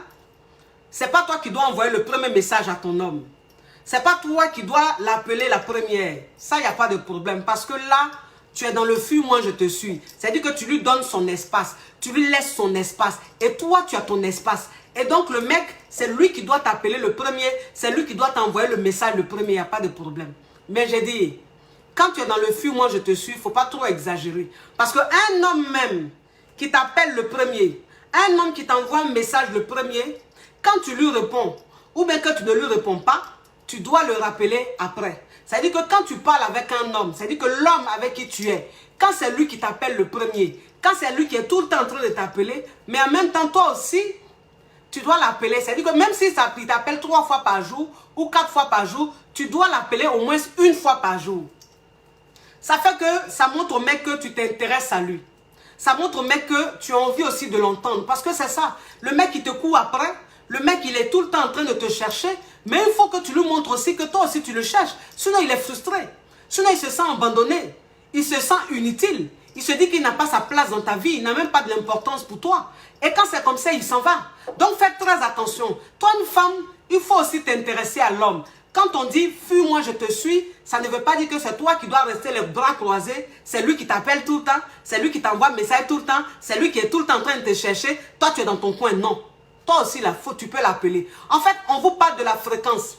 [SPEAKER 1] c'est pas toi qui dois envoyer le premier message à ton homme. C'est pas toi qui dois l'appeler la première. Ça, il n'y a pas de problème. Parce que là, tu es dans le fuis-moi, je te suis. C'est-à-dire que tu lui donnes son espace. Tu lui laisses son espace. Et toi, tu as ton espace. Et donc, le mec, c'est lui qui doit t'appeler le premier. C'est lui qui doit t'envoyer le message le premier. Il n'y a pas de problème. Mais j'ai dit, quand tu es dans le fuis-moi, je te suis, il ne faut pas trop exagérer. Parce qu'un homme même qui t'appelle le premier, un homme qui t'envoie un message le premier, quand tu lui réponds, ou bien que tu ne lui réponds pas, tu dois le rappeler après. C'est-à-dire que quand tu parles avec un homme, c'est-à-dire que l'homme avec qui tu es, quand c'est lui qui t'appelle le premier, quand c'est lui qui est tout le temps en train de t'appeler, mais en même temps, toi aussi, tu dois l'appeler. C'est-à-dire que même si il t'appelle 3 fois par jour ou 4 fois par jour, tu dois l'appeler au moins 1 fois par jour. Ça fait que ça montre au mec que tu t'intéresses à lui. Ça montre au mec que tu as envie aussi de l'entendre. Parce que c'est ça. Le mec qui te court après, le mec il est tout le temps en train de te chercher. Mais il faut que tu lui montres aussi que toi aussi tu le cherches. Sinon il est frustré. Sinon il se sent abandonné. Il se sent inutile. Il se dit qu'il n'a pas sa place dans ta vie. Il n'a même pas de l'importance pour toi. Et quand c'est comme ça, il s'en va. Donc faites très attention. Toi une femme, il faut aussi t'intéresser à l'homme. Quand on dit « fuis-moi, je te suis », ça ne veut pas dire que c'est toi qui dois rester les bras croisés. C'est lui qui t'appelle tout le temps. C'est lui qui t'envoie un message tout le temps. C'est lui qui est tout le temps en train de te chercher. Toi, tu es dans ton coin. Non. Toi aussi, là, tu peux l'appeler. En fait, on vous parle de la fréquence.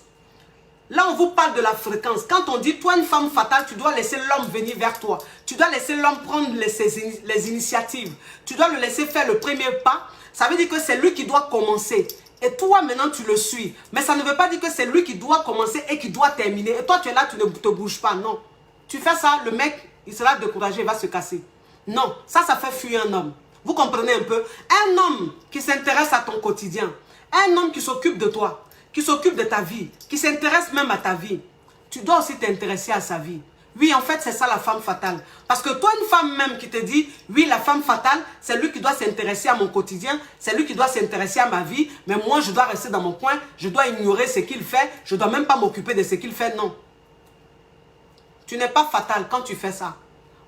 [SPEAKER 1] Là, on vous parle de la fréquence. Quand on dit « toi, une femme fatale », tu dois laisser l'homme venir vers toi. Tu dois laisser l'homme prendre les initiatives. Tu dois le laisser faire le premier pas. Ça veut dire que c'est lui qui doit commencer. Et toi, maintenant, tu le suis. Mais ça ne veut pas dire que c'est lui qui doit commencer et qui doit terminer. Et toi, tu es là, tu ne te bouges pas. Non. Tu fais ça, le mec, il sera découragé, il va se casser. Non. Ça fait fuir un homme. Vous comprenez un peu? Un homme qui s'intéresse à ton quotidien. Un homme qui s'occupe de toi. Qui s'occupe de ta vie. Qui s'intéresse même à ta vie. Tu dois aussi t'intéresser à sa vie. Oui, en fait, c'est ça la femme fatale. Parce que toi, une femme même qui te dit, oui, la femme fatale, c'est lui qui doit s'intéresser à mon quotidien, c'est lui qui doit s'intéresser à ma vie, mais moi, je dois rester dans mon coin, je dois ignorer ce qu'il fait, je ne dois même pas m'occuper de ce qu'il fait, non. Tu n'es pas fatale quand tu fais ça.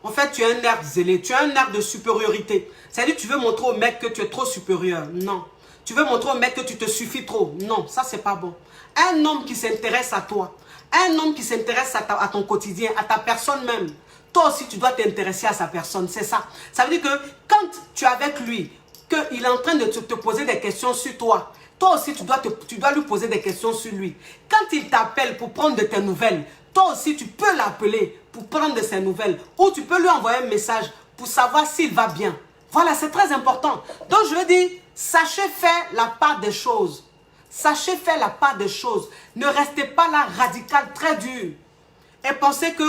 [SPEAKER 1] En fait, tu as un air zélé, tu as un air de supériorité. C'est-à-dire, tu veux montrer au mec que tu es trop supérieur. Non. Tu veux montrer au mec que tu te suffis trop. Non, ça, c'est pas bon. Un homme qui s'intéresse à toi, un homme qui s'intéresse à ton quotidien, à ta personne même. Toi aussi, tu dois t'intéresser à sa personne. C'est ça. Ça veut dire que quand tu es avec lui, qu'il est en train de te poser des questions sur toi, toi aussi, tu dois lui poser des questions sur lui. Quand il t'appelle pour prendre de tes nouvelles, toi aussi, tu peux l'appeler pour prendre de ses nouvelles. Ou tu peux lui envoyer un message pour savoir s'il va bien. Voilà, c'est très important. Donc, je veux dire, sachez faire la part des choses. Sachez faire la part des choses. Ne restez pas là radical, très dur. Et pensez que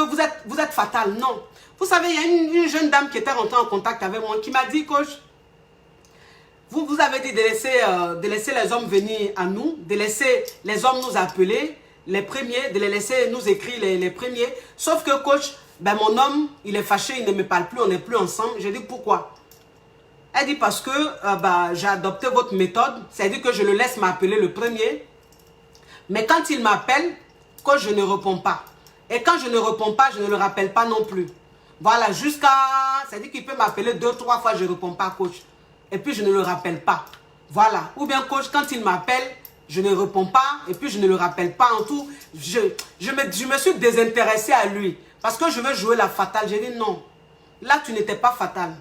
[SPEAKER 1] vous êtes fatal. Non. Vous savez, il y a une jeune dame qui était rentrée en contact avec moi qui m'a dit, coach, vous avez dit de laisser les hommes venir à nous, de laisser les hommes nous appeler, les premiers, de les laisser nous écrire les premiers. Sauf que, coach, ben mon homme, il est fâché, il ne me parle plus, on n'est plus ensemble. J'ai dit, pourquoi? Elle dit parce que j'ai adopté votre méthode, c'est-à-dire que je le laisse m'appeler le premier. Mais quand il m'appelle, que je ne réponds pas. Et quand je ne réponds pas, je ne le rappelle pas non plus. Voilà, jusqu'à... C'est-à-dire qu'il peut m'appeler 2-3 fois, je ne réponds pas, coach. Et puis je ne le rappelle pas. Voilà. Ou bien, coach, quand il m'appelle, je ne réponds pas. Et puis je ne le rappelle pas en tout. Je me suis désintéressé à lui. Parce que je veux jouer la fatale. J'ai dit non. Là, tu n'étais pas fatale.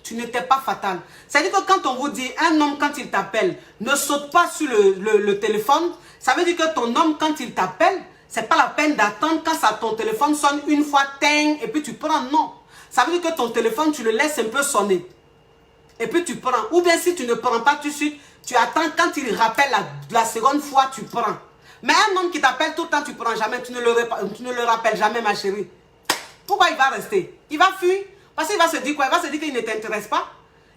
[SPEAKER 1] Tu n'étais pas fatal. C'est-à-dire que quand on vous dit, un homme quand il t'appelle, ne saute pas sur le téléphone, ça veut dire que ton homme quand il t'appelle, c'est pas la peine d'attendre quand ton téléphone sonne une fois, ting, et puis tu prends, non. Ça veut dire que ton téléphone, tu le laisses un peu sonner. Et puis tu prends. Ou bien si tu ne prends pas tout de suite, tu attends quand il rappelle la seconde fois, tu prends. Mais un homme qui t'appelle tout le temps, tu ne prends jamais, tu ne le rappelles jamais, ma chérie. Pourquoi il va rester? Il va fuir. Parce qu'il va se dire quoi? Il va se dire qu'il ne t'intéresse pas.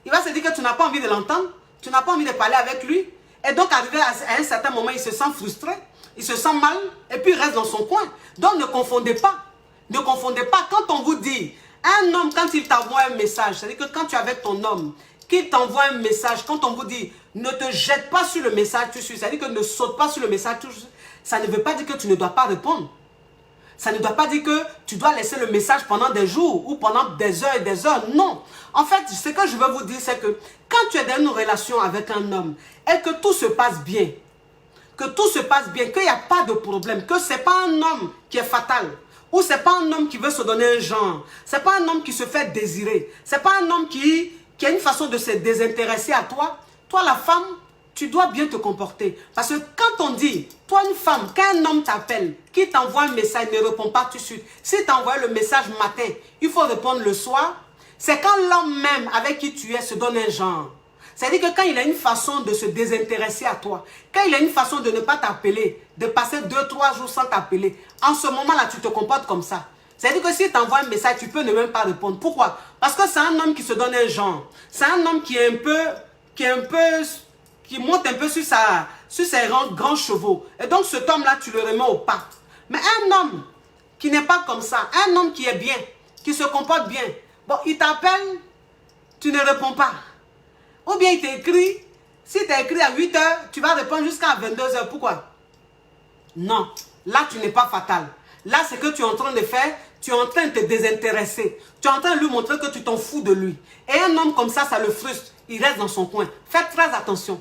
[SPEAKER 1] Il va se dire que tu n'as pas envie de l'entendre. Tu n'as pas envie de parler avec lui. Et donc, arrivé à un certain moment, il se sent frustré. Il se sent mal. Et puis, il reste dans son coin. Donc, ne confondez pas. Ne confondez pas. Quand on vous dit, un homme, quand il t'envoie un message, c'est-à-dire que quand tu es avec ton homme, qu'il t'envoie un message, quand on vous dit, ne te jette pas sur le message tout de suite, c'est-à-dire que ne saute pas sur le message tout de suite, ça ne veut pas dire que tu ne dois pas répondre. Ça ne doit pas dire que tu dois laisser le message pendant des jours ou pendant des heures et des heures. Non. En fait, ce que je veux vous dire, c'est que quand tu es dans une relation avec un homme et que tout se passe bien, qu'il n'y a pas de problème, que ce n'est pas un homme qui est fatal, ou ce n'est pas un homme qui veut se donner un genre, ce n'est pas un homme qui se fait désirer, ce n'est pas un homme qui a une façon de se désintéresser à toi, toi la femme, tu dois bien te comporter. Parce que quand on dit, toi une femme, quand un homme t'appelle, qui t'envoie un message, ne répond pas tout de suite. Si tu envoies le message matin, il faut répondre le soir. C'est quand l'homme même avec qui tu es se donne un genre. C'est-à-dire que quand il a une façon de se désintéresser à toi, quand il a une façon de ne pas t'appeler, de passer 2-3 jours sans t'appeler, en ce moment-là, tu te comportes comme ça. C'est-à-dire que si tu envoies un message, tu peux ne même pas répondre. Pourquoi? Parce que c'est un homme qui se donne un genre. C'est un homme qui monte un peu sur ses grands chevaux. Et donc cet homme-là, tu le remets au pas. Mais un homme qui n'est pas comme ça, un homme qui est bien, qui se comporte bien, bon, il t'appelle, tu ne réponds pas. Ou bien il t'écrit, si tu as écrit à 8 heures, tu vas répondre jusqu'à 22 heures. Pourquoi? Non, là tu n'es pas fatal. Là, ce que tu es en train de faire, tu es en train de te désintéresser. Tu es en train de lui montrer que tu t'en fous de lui. Et un homme comme ça le frustre. Il reste dans son coin. Faites très attention.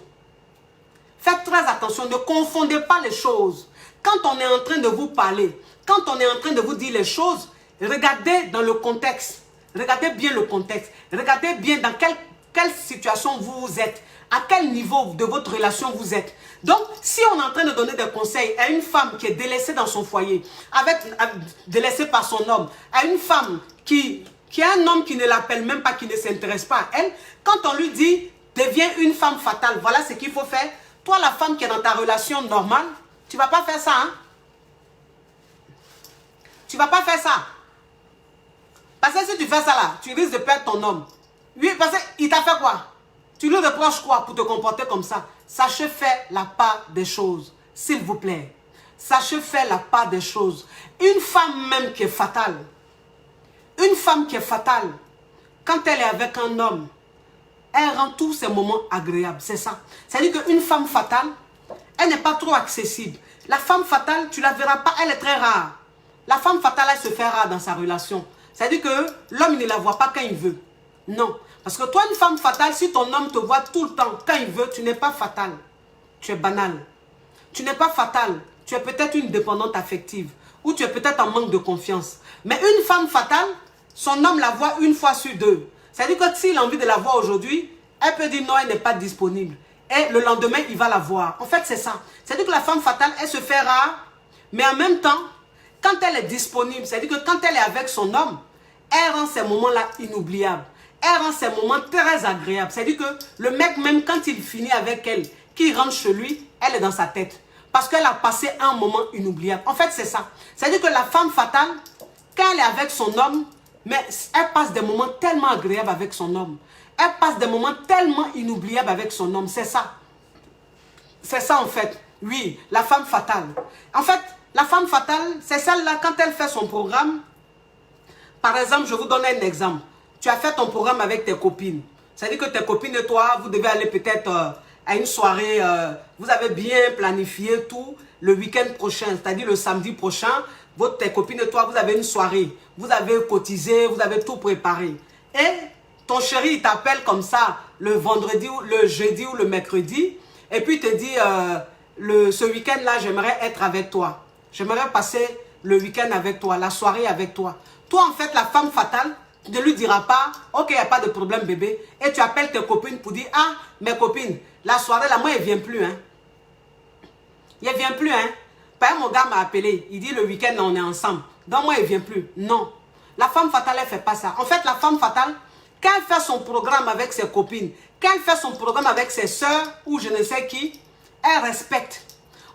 [SPEAKER 1] Faites très attention. Ne confondez pas les choses. Quand on est en train de vous parler, quand on est en train de vous dire les choses, regardez dans le contexte. Regardez bien le contexte. Regardez bien dans quelle situation vous êtes. À quel niveau de votre relation vous êtes. Donc, si on est en train de donner des conseils à une femme qui est délaissée dans son foyer, délaissée par son homme, à une femme qui a un homme qui ne l'appelle même pas, qui ne s'intéresse pas à elle, quand on lui dit, deviens une femme fatale, voilà ce qu'il faut faire, Toi, la femme qui est dans ta relation normale, tu ne vas pas faire ça, hein? Tu ne vas pas faire ça. Parce que si tu fais ça là, tu risques de perdre ton homme. Oui, parce qu'il t'a fait quoi? Tu lui reproches quoi pour te comporter comme ça? Sachez faire la part des choses, s'il vous plaît. Sachez faire la part des choses. Une femme même qui est fatale, une femme qui est fatale, quand elle est avec un homme, elle rend tous ses moments agréables, c'est ça. C'est-à-dire qu'une femme fatale, elle n'est pas trop accessible. La femme fatale, tu ne la verras pas, elle est très rare. La femme fatale, elle se fait rare dans sa relation. C'est-à-dire que l'homme ne la voit pas quand il veut. Non. Parce que toi, une femme fatale, si ton homme te voit tout le temps, quand il veut, tu n'es pas fatale. Tu es banal. Tu n'es pas fatale. Tu es peut-être une dépendante affective. Ou tu es peut-être en manque de confiance. Mais une femme fatale, son homme la voit une fois sur deux. C'est-à-dire que s'il a envie de la voir aujourd'hui, elle peut dire non, elle n'est pas disponible. Et le lendemain, il va la voir. En fait, c'est ça. C'est-à-dire que la femme fatale, elle se fait rare. Mais en même temps, quand elle est disponible, c'est-à-dire que quand elle est avec son homme, elle rend ces moments-là inoubliables. Elle rend ces moments très agréables. C'est-à-dire que le mec, même quand il finit avec elle, qu'il rentre chez lui, elle est dans sa tête. Parce qu'elle a passé un moment inoubliable. En fait, c'est ça. C'est-à-dire que la femme fatale, quand elle est avec son homme, mais elle passe des moments tellement agréables avec son homme. Elle passe des moments tellement inoubliables avec son homme. C'est ça. C'est ça en fait. Oui, la femme fatale. En fait, la femme fatale, c'est celle-là, quand elle fait son programme. Par exemple, je vous donne un exemple. Tu as fait ton programme avec tes copines. C'est-à-dire que tes copines et toi, vous devez aller peut-être à une soirée. Vous avez bien planifié tout le week-end prochain, c'est-à-dire le samedi prochain. Tes copines et toi, vous avez une soirée. Vous avez cotisé, vous avez tout préparé. Et ton chéri, il t'appelle comme ça le vendredi, ou le jeudi ou le mercredi. Et puis il te dit, ce week-end-là, j'aimerais être avec toi. J'aimerais passer le week-end avec toi, la soirée avec toi. Toi, en fait, la femme fatale, tu ne lui diras pas, ok, il n'y a pas de problème, bébé. Et tu appelles tes copines pour dire, ah, mes copines, la soirée, là, moi, elle ne vient plus, hein. Il ne vient plus, hein. Par exemple, mon gars m'a appelé, il dit, le week-end, on est ensemble. Donc, moi, il ne vient plus. Non. La femme fatale, elle ne fait pas ça. En fait, la femme fatale, quand elle fait son programme avec ses copines, quand elle fait son programme avec ses soeurs ou je ne sais qui, elle respecte.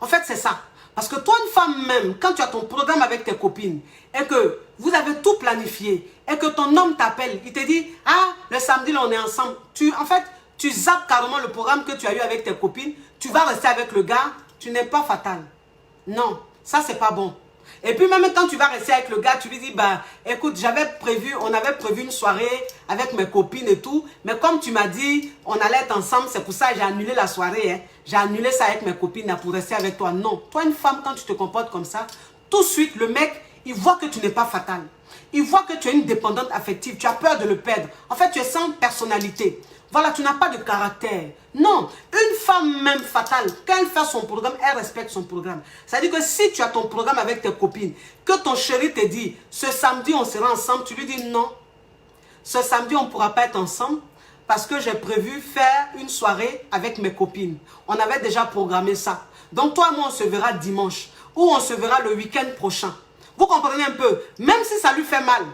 [SPEAKER 1] En fait, c'est ça. Parce que toi, une femme même, quand tu as ton programme avec tes copines et que vous avez tout planifié et que ton homme t'appelle, il te dit, ah, le samedi, là, on est ensemble. En fait, tu zappes carrément le programme que tu as eu avec tes copines. Tu vas rester avec le gars, tu n'es pas fatal. Non, ça, c'est pas bon. Et puis même quand tu vas rester avec le gars, tu lui dis, bah, écoute, on avait prévu une soirée avec mes copines et tout, mais comme tu m'as dit, on allait être ensemble, c'est pour ça que j'ai annulé la soirée, hein. J'ai annulé ça avec mes copines là, pour rester avec toi. Non, toi une femme, quand tu te comportes comme ça, tout de suite, le mec, il voit que tu n'es pas fatal. Il voit que tu es une dépendante affective, tu as peur de le perdre. En fait, tu es sans personnalité. Voilà, tu n'as pas de caractère. Non, une femme même fatale, quand elle fait son programme, elle respecte son programme. C'est-à-dire que si tu as ton programme avec tes copines, que ton chéri te dit, ce samedi on sera ensemble, tu lui dis non. Ce samedi on ne pourra pas être ensemble parce que j'ai prévu faire une soirée avec mes copines. On avait déjà programmé ça. Donc toi et moi on se verra dimanche ou on se verra le week-end prochain. Vous comprenez un peu? Même si ça lui fait mal.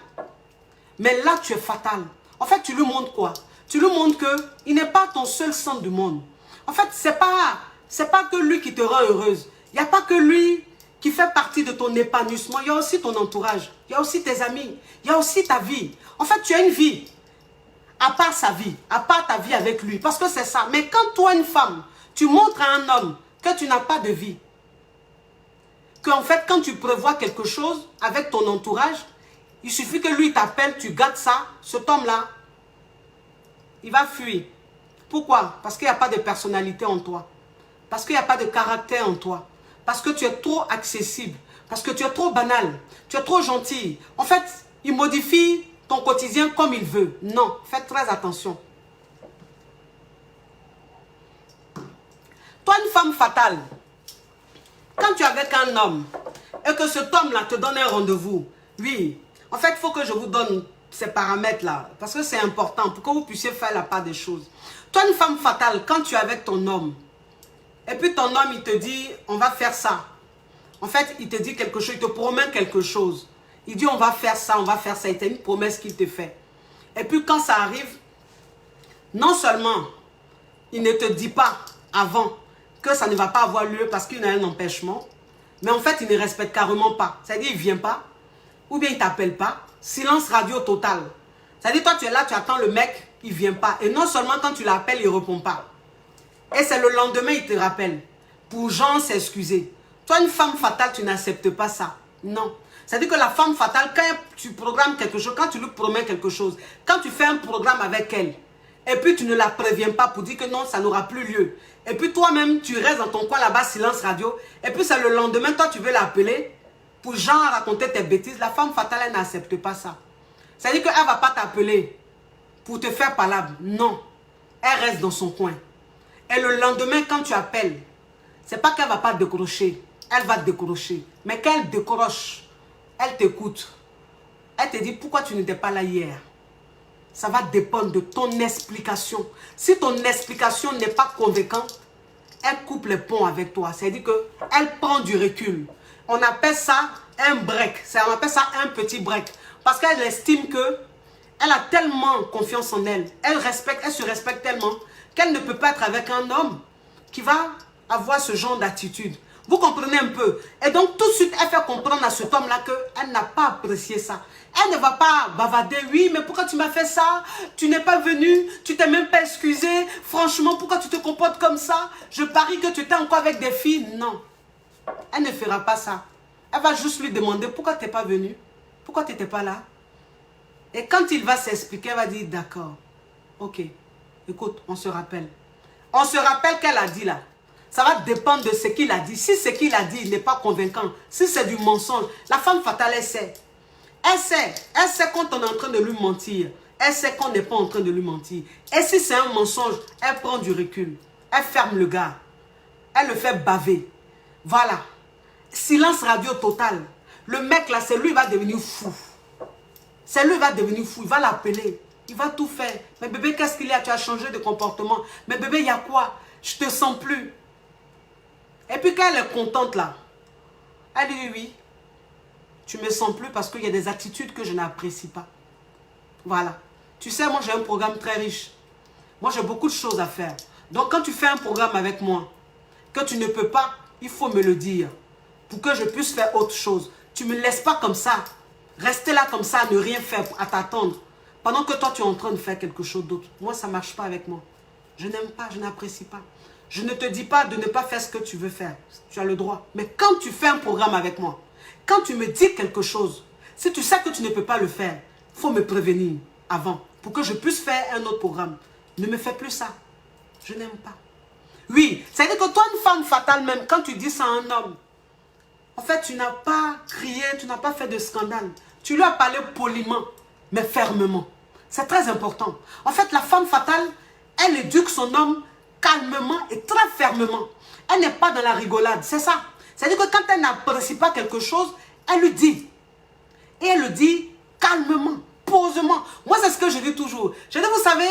[SPEAKER 1] Mais là tu es fatal. En fait tu lui montres quoi? Tu lui montres qu'il n'est pas ton seul centre du monde. En fait, ce n'est pas que lui qui te rend heureuse. Il n'y a pas que lui qui fait partie de ton épanouissement. Il y a aussi ton entourage. Il y a aussi tes amis. Il y a aussi ta vie. En fait, tu as une vie. À part sa vie. À part ta vie avec lui. Parce que c'est ça. Mais quand toi, une femme, tu montres à un homme que tu n'as pas de vie. Qu'en fait, quand tu prévois quelque chose avec ton entourage, il suffit que lui t'appelle, tu gardes ça. Cet homme-là, il va fuir. Pourquoi? Parce qu'il n'y a pas de personnalité en toi. Parce qu'il n'y a pas de caractère en toi. Parce que tu es trop accessible. Parce que tu es trop banal. Tu es trop gentil. En fait, il modifie ton quotidien comme il veut. Non, faites très attention. Toi, une femme fatale, quand tu es avec un homme et que cet homme-là te donne un rendez-vous, oui, en fait, il faut que je vous donne ces paramètres-là, parce que c'est important pour que vous puissiez faire la part des choses. Toi, une femme fatale, quand tu es avec ton homme, et puis ton homme, il te dit, on va faire ça. En fait, il te dit quelque chose, il te promet quelque chose. Il dit, on va faire ça, on va faire ça. C'est une promesse qu'il te fait. Et puis quand ça arrive, non seulement, il ne te dit pas avant que ça ne va pas avoir lieu parce qu'il y a un empêchement. Mais en fait, il ne respecte carrément pas. C'est-à-dire, il ne vient pas. Ou bien il ne t'appelle pas. Silence radio total. C'est-à-dire, toi, tu es là, tu attends le mec, il ne vient pas. Et non seulement quand tu l'appelles, il ne répond pas. Et c'est le lendemain, il te rappelle. Pour genre s'excuser. Toi, une femme fatale, tu n'acceptes pas ça. Non. C'est-à-dire que la femme fatale, quand tu programmes quelque chose, quand tu lui promets quelque chose, quand tu fais un programme avec elle, et puis tu ne la préviens pas pour dire que non, ça n'aura plus lieu. Et puis toi-même, tu restes dans ton coin là-bas, silence radio. Et puis c'est le lendemain, toi, tu veux l'appeler pour genre raconter tes bêtises. La femme fatale, elle n'accepte pas ça. C'est-à-dire qu'elle ne va pas t'appeler pour te faire palabre. Non. Elle reste dans son coin. Et le lendemain, quand tu appelles, c'est pas qu'elle ne va pas décrocher. Elle va décrocher. Mais quand elle décroche, elle t'écoute. Elle te dit pourquoi tu n'étais pas là hier. Ça va dépendre de ton explication. Si ton explication n'est pas convaincante, elle coupe les ponts avec toi. C'est-à-dire qu'elle prend du recul. On appelle ça un break. On appelle ça un petit break. Parce qu'elle estime qu'elle a tellement confiance en elle. Elle se respecte tellement qu'elle ne peut pas être avec un homme qui va avoir ce genre d'attitude. Vous comprenez un peu? Et donc tout de suite, elle fait comprendre à cet homme-là qu'elle n'a pas apprécié ça. Elle ne va pas bavarder. Oui, mais pourquoi tu m'as fait ça? Tu n'es pas venu, tu t'es même pas excusé. Franchement, pourquoi tu te comportes comme ça? Je parie que tu étais encore avec des filles. Non, elle ne fera pas ça. Elle va juste lui demander pourquoi tu n'es pas venu? Pourquoi tu n'étais pas là? Et quand il va s'expliquer, elle va dire d'accord. Ok, écoute, on se rappelle. On se rappelle qu'elle a dit là. Ça va dépendre de ce qu'il a dit. Si ce qu'il a dit n'est pas convaincant, si c'est du mensonge, la femme fatale, elle sait. Elle sait quand on est en train de lui mentir. Elle sait qu'on n'est pas en train de lui mentir. Et si c'est un mensonge, elle prend du recul. Elle ferme le gars. Elle le fait baver. Voilà. Silence radio total. Le mec là, c'est lui qui va devenir fou. C'est lui qui va devenir fou. Il va l'appeler. Il va tout faire. Mais bébé, qu'est-ce qu'il y a? Tu as changé de comportement. Mais bébé, il y a quoi? Je te sens plus. Et puis quand elle est contente là, elle dit oui. Tu ne me sens plus parce qu'il y a des attitudes que je n'apprécie pas. Voilà. Tu sais, moi j'ai un programme très riche. Moi j'ai beaucoup de choses à faire. Donc quand tu fais un programme avec moi, que tu ne peux pas, il faut me le dire. Pour que je puisse faire autre chose. Tu ne me laisses pas comme ça. Rester là comme ça, ne rien faire, à t'attendre. Pendant que toi tu es en train de faire quelque chose d'autre. Moi ça ne marche pas avec moi. Je n'aime pas, je n'apprécie pas. Je ne te dis pas de ne pas faire ce que tu veux faire. Tu as le droit. Mais quand tu fais un programme avec moi, quand tu me dis quelque chose, si tu sais que tu ne peux pas le faire, il faut me prévenir avant pour que je puisse faire un autre programme. Ne me fais plus ça. Je n'aime pas. Oui, c'est-à-dire que toi, une femme fatale même, quand tu dis ça à un homme, en fait, tu n'as pas crié, tu n'as pas fait de scandale. Tu lui as parlé poliment, mais fermement. C'est très important. En fait, la femme fatale, elle éduque son homme calmement et très fermement. Elle n'est pas dans la rigolade, c'est ça. C'est-à-dire que quand elle n'apprécie pas quelque chose, elle lui dit. Et elle le dit calmement, posément. Moi, c'est ce que je dis toujours. Je dis, vous savez,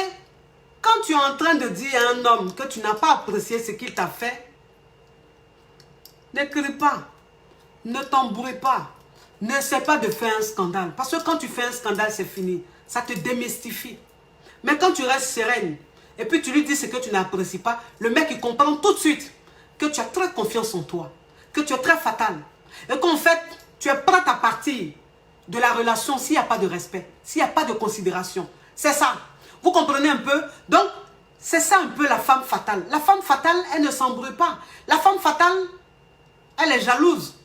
[SPEAKER 1] quand tu es en train de dire à un homme que tu n'as pas apprécié ce qu'il t'a fait, ne crie pas, ne t'embrouille pas, n'essaie pas de faire un scandale. Parce que quand tu fais un scandale, c'est fini. Ça te démystifie. Mais quand tu restes sereine, et puis tu lui dis ce que tu n'apprécies pas, le mec il comprend tout de suite que tu as très confiance en toi, que tu es très fatal. Et qu'en fait, tu es prête à partir de la relation s'il n'y a pas de respect, s'il n'y a pas de considération. C'est ça. Vous comprenez un peu? Donc, c'est ça un peu la femme fatale. La femme fatale, elle ne s'embrouille pas. La femme fatale, elle est jalouse.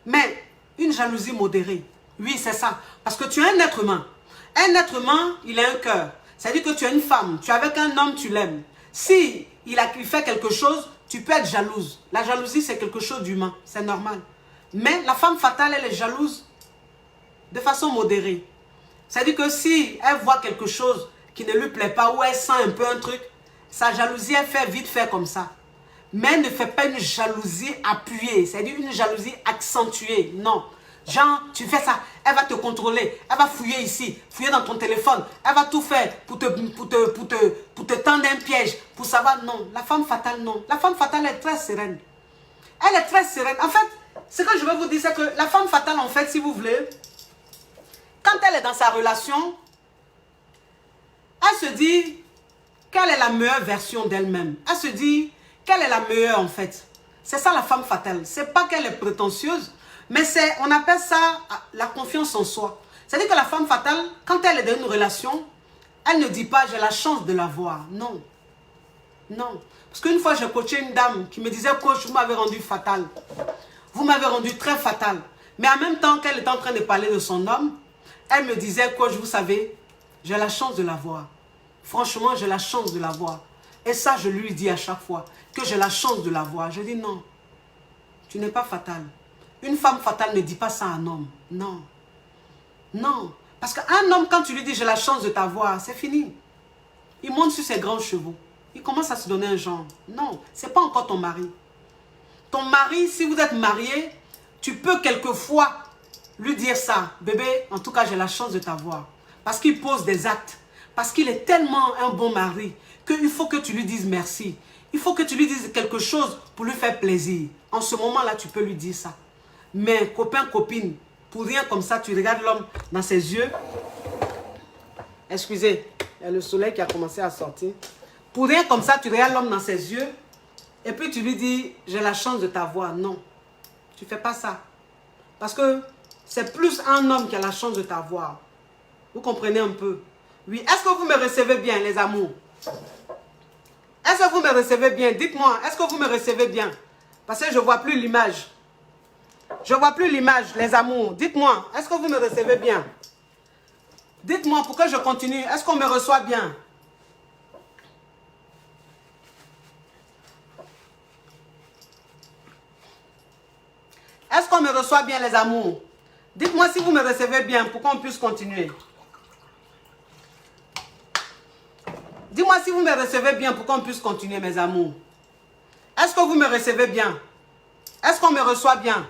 [SPEAKER 1] Mais une jalousie modérée. Oui, c'est ça. Parce que tu es un être humain. Un être humain, il a un cœur. C'est-à-dire que tu es une femme, tu es avec un homme, tu l'aimes. Si il fait quelque chose, tu peux être jalouse. La jalousie, c'est quelque chose d'humain, c'est normal. Mais la femme fatale, elle est jalouse de façon modérée. C'est-à-dire que si elle voit quelque chose qui ne lui plaît pas ou elle sent un peu un truc, sa jalousie, elle fait vite faire comme ça. Mais elle ne fait pas une jalousie appuyée, c'est-à-dire une jalousie accentuée, non. Genre, tu fais ça, elle va te contrôler, elle va fouiller ici, fouiller dans ton téléphone, elle va tout faire pour te tendre un piège, pour savoir, non. La femme fatale, non. La femme fatale est très sereine. Elle est très sereine. En fait, ce que je veux vous dire, c'est que la femme fatale, en fait, si vous voulez, quand elle est dans sa relation, elle se dit qu'elle est la meilleure version d'elle-même. Elle se dit qu'elle est la meilleure en fait. C'est ça la femme fatale. C'est pas qu'elle est prétentieuse, mais on appelle ça la confiance en soi. C'est-à-dire que la femme fatale, quand elle est dans une relation, elle ne dit pas j'ai la chance de l'avoir. Non. Non. Parce qu'une fois, j'ai coaché une dame qui me disait coach, vous m'avez rendu fatale. Vous m'avez rendu très fatale. Mais en même temps qu'elle était en train de parler de son homme, elle me disait coach, vous savez, j'ai la chance de l'avoir. Franchement, j'ai la chance de l'avoir. Et ça, je lui dis à chaque fois que j'ai la chance de l'avoir. Je dis non, tu n'es pas fatale. Une femme fatale ne dit pas ça à un homme. Non. Non. Parce qu'un homme, quand tu lui dis j'ai la chance de t'avoir, c'est fini. Il monte sur ses grands chevaux. Il commence à se donner un genre. Non, ce n'est pas encore ton mari. Ton mari, si vous êtes marié, tu peux quelquefois lui dire ça. Bébé, en tout cas, j'ai la chance de t'avoir. Parce qu'il pose des actes. Parce qu'il est tellement un bon mari qu'il faut que tu lui dises merci. Il faut que tu lui dises quelque chose pour lui faire plaisir. En ce moment-là, tu peux lui dire ça. Mais copain, copine, pour rien comme ça, tu regardes l'homme dans ses yeux. Excusez, il y a le soleil qui a commencé à sortir. Pour rien comme ça, tu regardes l'homme dans ses yeux. Et puis tu lui dis, j'ai la chance de t'avoir. Non, tu ne fais pas ça. Parce que c'est plus un homme qui a la chance de t'avoir. Vous comprenez un peu? Oui, est-ce que vous me recevez bien, les amours? Est-ce que vous me recevez bien? Dites-moi, est-ce que vous me recevez bien? Parce que je ne vois plus l'image. Je ne vois plus l'image, les amours. Dites-moi, est-ce que vous me recevez bien? Dites-moi, pour que je continue, est-ce qu'on me reçoit bien? Est-ce qu'on me reçoit bien, les amours? Dites-moi si vous me recevez bien pour qu'on puisse continuer. Dis-moi si vous me recevez bien pour qu'on puisse continuer, mes amours. Est-ce que vous me recevez bien? Est-ce qu'on me reçoit bien?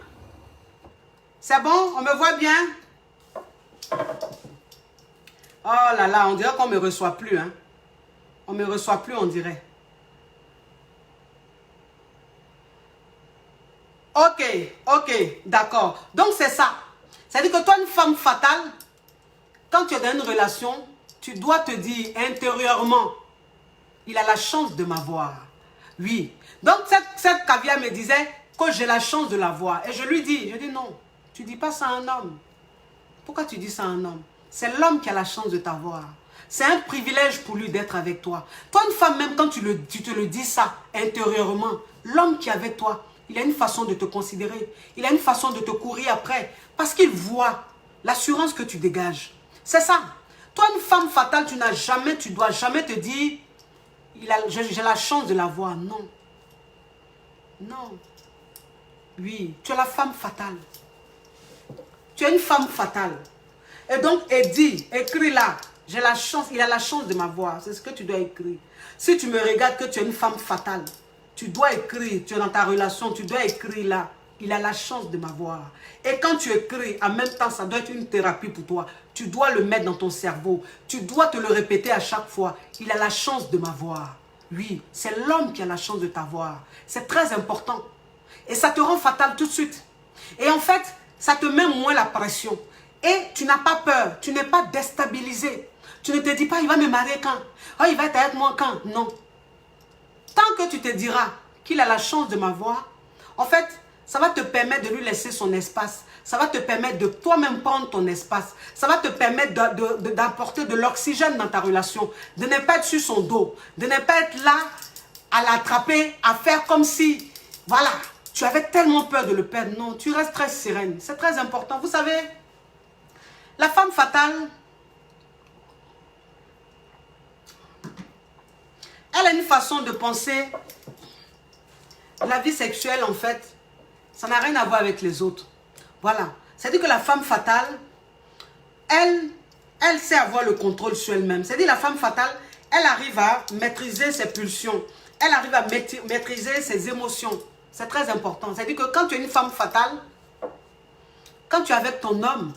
[SPEAKER 1] C'est bon? On me voit bien? Oh là là, on dirait qu'on ne me reçoit plus. Hein? On ne me reçoit plus, on dirait. Ok, d'accord. Donc c'est ça. C'est-à-dire que toi, une femme fatale, quand tu es dans une relation, tu dois te dire intérieurement, il a la chance de m'avoir. Oui. Donc cette caviar me disait que j'ai la chance de l'avoir. Et je lui dis, non, tu ne dis pas ça à un homme. Pourquoi tu dis ça à un homme? C'est l'homme qui a la chance de t'avoir. C'est un privilège pour lui d'être avec toi. Toi, une femme, même quand tu te le dis ça intérieurement, l'homme qui est avec toi, il a une façon de te considérer. Il a une façon de te courir après. Parce qu'il voit l'assurance que tu dégages. C'est ça. Toi, une femme fatale, tu dois jamais te dire, j'ai la chance de l'avoir. Non. Non. Oui, tu es la femme fatale. Tu es une femme fatale. Et donc, écris là, j'ai la chance, il a la chance de m'avoir. C'est ce que tu dois écrire. Si tu me regardes que tu es une femme fatale, tu dois écrire, tu es dans ta relation, tu dois écrire là, il a la chance de m'avoir. Et quand tu écris, en même temps, ça doit être une thérapie pour toi. Tu dois le mettre dans ton cerveau. Tu dois te le répéter à chaque fois. Il a la chance de m'avoir. Oui, c'est l'homme qui a la chance de t'avoir. C'est très important. Et ça te rend fatal tout de suite. Et en fait, ça te met moins la pression. Et tu n'as pas peur. Tu n'es pas déstabilisé. Tu ne te dis pas, il va me marier quand? Oh, il va être avec moi quand? Non. Tant que tu te diras qu'il a la chance de m'avoir, en fait, ça va te permettre de lui laisser son espace. Ça va te permettre de toi-même prendre ton espace. Ça va te permettre d'apporter de l'oxygène dans ta relation. De ne pas être sur son dos. De ne pas être là à l'attraper, à faire comme si, voilà, tu avais tellement peur de le perdre. Non, tu restes très sereine. C'est très important. Vous savez, la femme fatale, elle a une façon de penser. La vie sexuelle, en fait, ça n'a rien à voir avec les autres. Voilà. C'est-à-dire que la femme fatale, elle sait avoir le contrôle sur elle-même. C'est-à-dire la femme fatale, elle arrive à maîtriser ses pulsions. Elle arrive à maîtriser ses émotions. C'est très important. C'est-à-dire que quand tu es une femme fatale, quand tu es avec ton homme,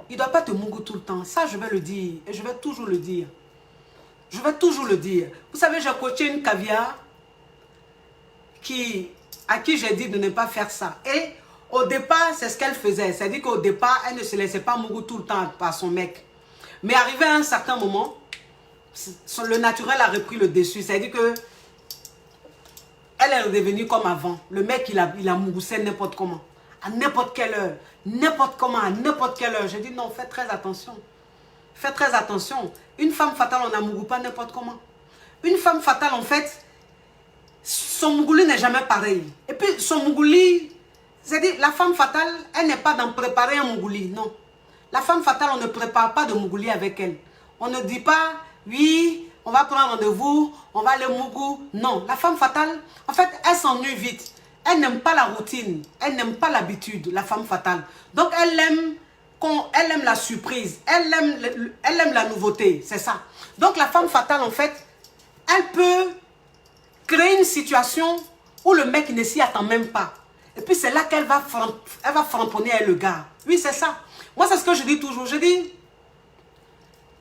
[SPEAKER 1] il ne doit pas te mougou tout le temps. Ça, je vais le dire. Et je vais toujours le dire. Je vais toujours le dire. Vous savez, j'ai coaché une caviar à qui j'ai dit de ne pas faire ça. Et au départ, c'est ce qu'elle faisait. C'est-à-dire qu'au départ, elle ne se laissait pas mougou tout le temps par son mec. Mais arrivé à un certain moment, le naturel a repris le dessus. C'est-à-dire que elle est redevenue comme avant. Le mec, il a mougoussé n'importe comment. À n'importe quelle heure. N'importe comment, à n'importe quelle heure. Je dis non, faites très attention. Faites très attention. Une femme fatale, on n'amougou pas n'importe comment. Une femme fatale, en fait, son mougouli n'est jamais pareil. Et puis, son mougouli, c'est-à-dire, la femme fatale, elle n'est pas dans préparer un mougouli, non. La femme fatale, on ne prépare pas de mougouli avec elle. On ne dit pas, oui, on va prendre rendez-vous, on va aller mougou. Non, la femme fatale, en fait, elle s'ennuie vite. Elle n'aime pas la routine, elle n'aime pas l'habitude, la femme fatale. Donc, elle aime la surprise, elle aime la nouveauté, c'est ça. Donc, la femme fatale, en fait, elle peut créer une situation où le mec ne s'y attend même pas. Et puis, c'est là qu'elle va framponner avec le gars. Oui, c'est ça. Moi, c'est ce que je dis toujours. Je dis,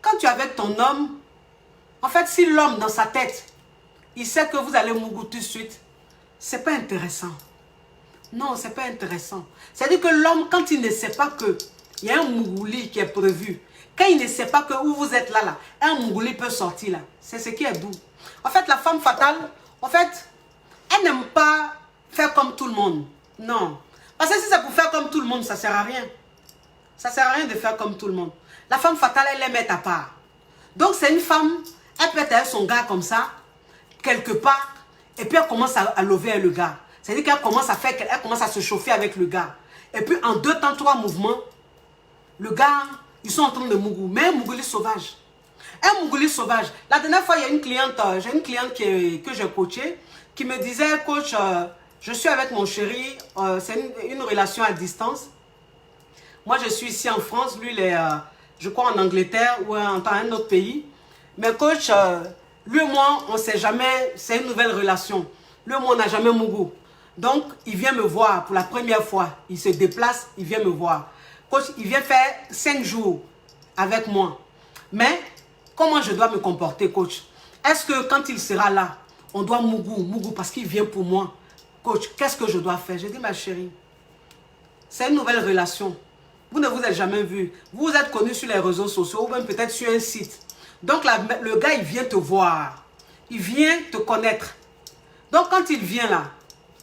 [SPEAKER 1] quand tu es avec ton homme, en fait, si l'homme, dans sa tête, il sait que vous allez mougou tout de suite, c'est pas intéressant. Non, c'est pas intéressant. C'est-à-dire que l'homme, quand il ne sait pas qu'il y a un mougouli qui est prévu, quand il ne sait pas que où vous êtes là, un mougouli peut sortir là. C'est ce qui est doux. En fait, la femme fatale, en fait, elle n'aime pas faire comme tout le monde. Non. Parce que si c'est pour faire comme tout le monde, ça ne sert à rien. Ça ne sert à rien de faire comme tout le monde. La femme fatale, elle aime être à part. Donc, c'est une femme, elle peut être avec son gars comme ça, quelque part, et puis elle commence à lever avec le gars. C'est-à-dire qu'elle commence à se chauffer avec le gars. Et puis, en 2 temps, 3 mouvements, le gars, ils sont en train de mougou. Mais un mougouli sauvage. Un mougouli sauvage. La dernière fois, il y a une cliente, j'ai une cliente que j'ai coachée, qui me disait, coach, je suis avec mon chéri, c'est une relation à distance. Moi, je suis ici en France, lui, il est, je crois, en Angleterre ou dans un autre pays. Mais coach, lui et moi, on ne sait jamais, c'est une nouvelle relation. Lui et moi, on n'a jamais mougou. Donc, il vient me voir pour la première fois. Il se déplace, il vient me voir. Coach, il vient faire 5 jours avec moi. Mais, comment je dois me comporter, coach? Est-ce que quand il sera là, on doit mougou parce qu'il vient pour moi? Coach, qu'est-ce que je dois faire? Je dis, ma chérie, c'est une nouvelle relation. Vous ne vous êtes jamais vu. Vous êtes connu sur les réseaux sociaux ou même peut-être sur un site. Donc, le gars, il vient te voir. Il vient te connaître. Donc, quand il vient là,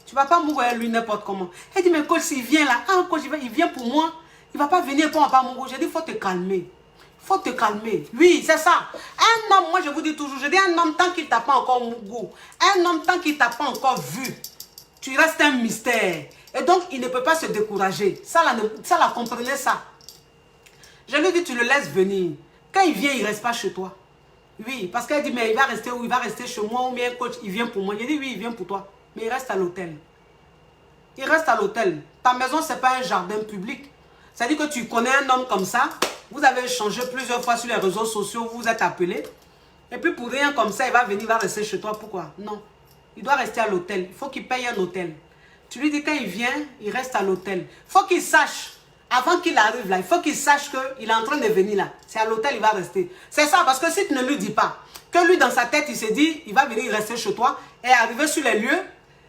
[SPEAKER 1] tu ne vas pas mourir lui n'importe comment. Il dit, mais coach, s'il vient là, coach, il vient pour moi. Il ne va pas venir pour pas mourir. Je dis, il faut te calmer. Il faut te calmer. Oui, c'est ça. Un homme, moi je vous dis toujours, je dis un homme tant qu'il t'a pas encore mougou, un homme tant qu'il t'a pas encore vu, tu restes un mystère. Et donc, il ne peut pas se décourager. Ça, la comprenez ça. Je lui dis, tu le laisses venir. Quand il vient, il ne reste pas chez toi. Oui, parce qu'elle dit, mais il va rester où? Il va rester chez moi ou bien coach, il vient pour moi. Je dis, oui, il vient pour toi. Mais il reste à l'hôtel. Il reste à l'hôtel. Ta maison, ce n'est pas un jardin public. C'est-à-dire que tu connais un homme comme ça, vous avez échangé plusieurs fois sur les réseaux sociaux, vous vous êtes appelés. Et puis pour rien comme ça, il va venir, il va rester chez toi. Pourquoi? Non. Il doit rester à l'hôtel. Il faut qu'il paye un hôtel. Tu lui dis quand il vient, il reste à l'hôtel. Il faut qu'il sache, avant qu'il arrive là, il faut qu'il sache qu'il est en train de venir là. C'est à l'hôtel, il va rester. C'est ça, parce que si tu ne lui dis pas, que lui dans sa tête, il se dit, il va venir rester chez toi, et arriver sur les lieux,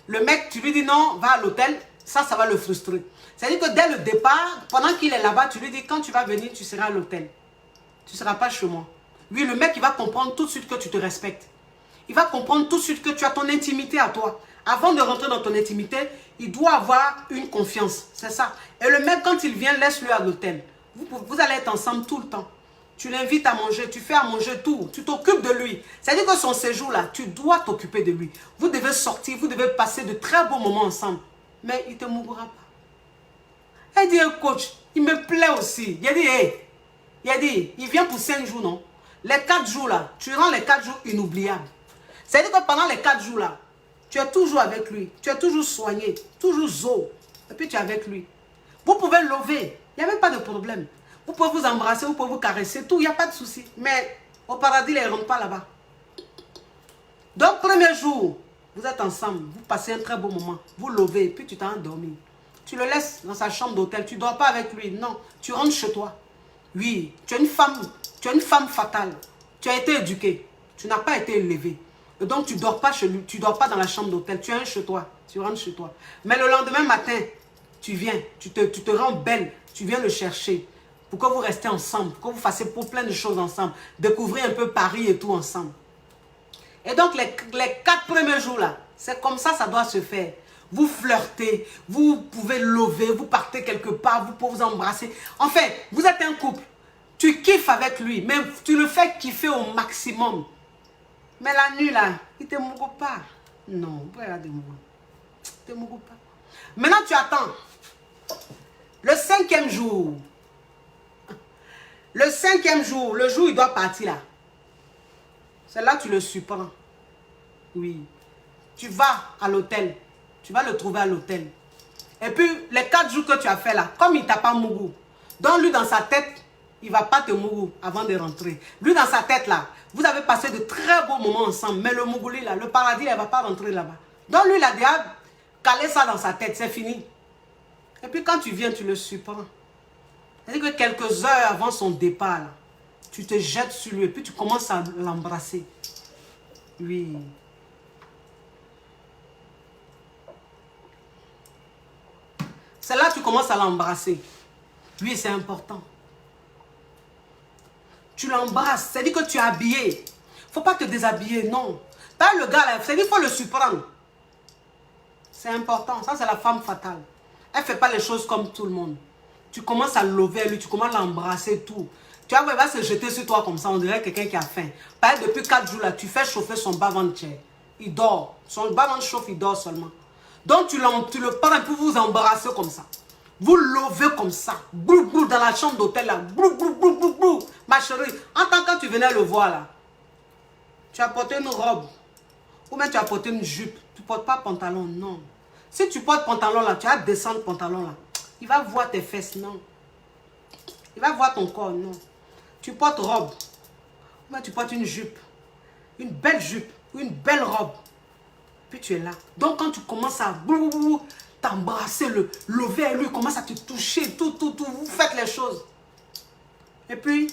[SPEAKER 1] le mec, tu lui dis non, va à l'hôtel, ça va le frustrer. C'est-à-dire que dès le départ, pendant qu'il est là-bas, tu lui dis, quand tu vas venir, tu seras à l'hôtel. Tu ne seras pas chez moi. Oui, le mec, il va comprendre tout de suite que tu te respectes. Il va comprendre tout de suite que tu as ton intimité à toi. Avant de rentrer dans ton intimité, il doit avoir une confiance. C'est ça. Et le mec, quand il vient, laisse-le à l'hôtel. Vous allez être ensemble tout le temps. Tu l'invites à manger, tu fais à manger tout. Tu t'occupes de lui. C'est-à-dire que son séjour là, tu dois t'occuper de lui. Vous devez sortir, vous devez passer de très beaux moments ensemble. Mais il ne te mourra pas. Elle dit, coach, il me plaît aussi. Il a dit, hey. Il a dit, il vient pour 5 jours, non? Les 4 jours là, tu rends les 4 jours inoubliables. C'est-à-dire que pendant les 4 jours là, tu es toujours avec lui. Tu es toujours soigné, toujours zo. Et puis tu es avec lui. Vous pouvez lever. Il n'y a même pas de problème. Vous pouvez vous embrasser, vous pouvez vous caresser, tout. Il n'y a pas de souci. Mais au paradis, il ne rentre pas là-bas. Donc, premier jour, vous êtes ensemble. Vous passez un très beau moment. Vous levez, puis tu t'en endormi. Tu le laisses dans sa chambre d'hôtel. Tu ne dors pas avec lui. Non, tu rentres chez toi. Oui, tu es une femme fatale. Tu as été éduquée. Tu n'as pas été élevée. Et donc, tu ne dors pas chez lui. Tu ne dors pas dans la chambre d'hôtel. Tu es chez toi. Tu rentres chez toi. Mais le lendemain matin, tu viens. Tu te rends belle. Tu viens le chercher. Pour que vous restez ensemble. Pour que vous fassiez plein de choses ensemble. Découvrez un peu Paris et tout ensemble. Et donc, les 4 premiers jours là, C'est comme ça, ça doit se faire. Vous flirtez, vous pouvez lever, vous partez quelque part, vous pouvez vous embrasser. Enfin, vous êtes un couple. Tu kiffes avec lui, mais tu le fais kiffer au maximum. Mais la nuit, là, il ne te mourra pas. Non, regardez moi. Il ne te mourra pas. Maintenant, tu attends. Le 5e jour. Le 5e jour, le jour où il doit partir là. C'est là que tu le surprends. Oui. Tu vas à l'hôtel. Tu vas le trouver à l'hôtel. Et puis, les 4 jours que tu as fait là, comme il ne t'a pas mouru, donc lui dans sa tête, il ne va pas te mourir avant de rentrer. Lui dans sa tête là, vous avez passé de très beaux moments ensemble, mais le Mougouli là, le paradis, il ne va pas rentrer là-bas. Donc lui, il a déjà calé ça dans sa tête, c'est fini. Et puis quand tu viens, tu le surprends. C'est-à-dire que quelques heures avant son départ, là, tu te jettes sur lui et puis tu commences à l'embrasser. Oui. C'est là que tu commences à l'embrasser. Oui, c'est important. Tu l'embrasses, c'est-à-dire que tu es habillé. Il ne faut pas te déshabiller, non. Pas le gars là, c'est-à-dire qu'il faut le surprendre. C'est important, ça c'est la femme fatale. Elle ne fait pas les choses comme tout le monde. Tu commences à lever lui, tu commences à l'embrasser tout. Tu vois, il va se jeter sur toi comme ça, on dirait quelqu'un qui a faim. Pareil, depuis 4 jours là, tu fais chauffer son bas-ventre. Il dort. Son bas-ventre chauffe, il dort seulement. Donc tu le prends pour vous embrasser comme ça. Vous levez comme ça. Brou, brou, dans la chambre d'hôtel là. Brou, brou, brou, brou, brou. Ma chérie, en tant que tu venais le voir là, tu as porté une robe. Ou même tu as porté une jupe. Tu ne portes pas pantalon, non. Si tu portes pantalon là, tu as descendre pantalon là. Il va voir tes fesses, non. Il va voir ton corps, non. Tu portes robe. Ou même tu portes une jupe. Une belle jupe. Ou une belle robe. Puis tu es là. Donc quand tu commences à t'embrasser, le lever à lui, commence à te toucher, tout, vous faites les choses. Et puis,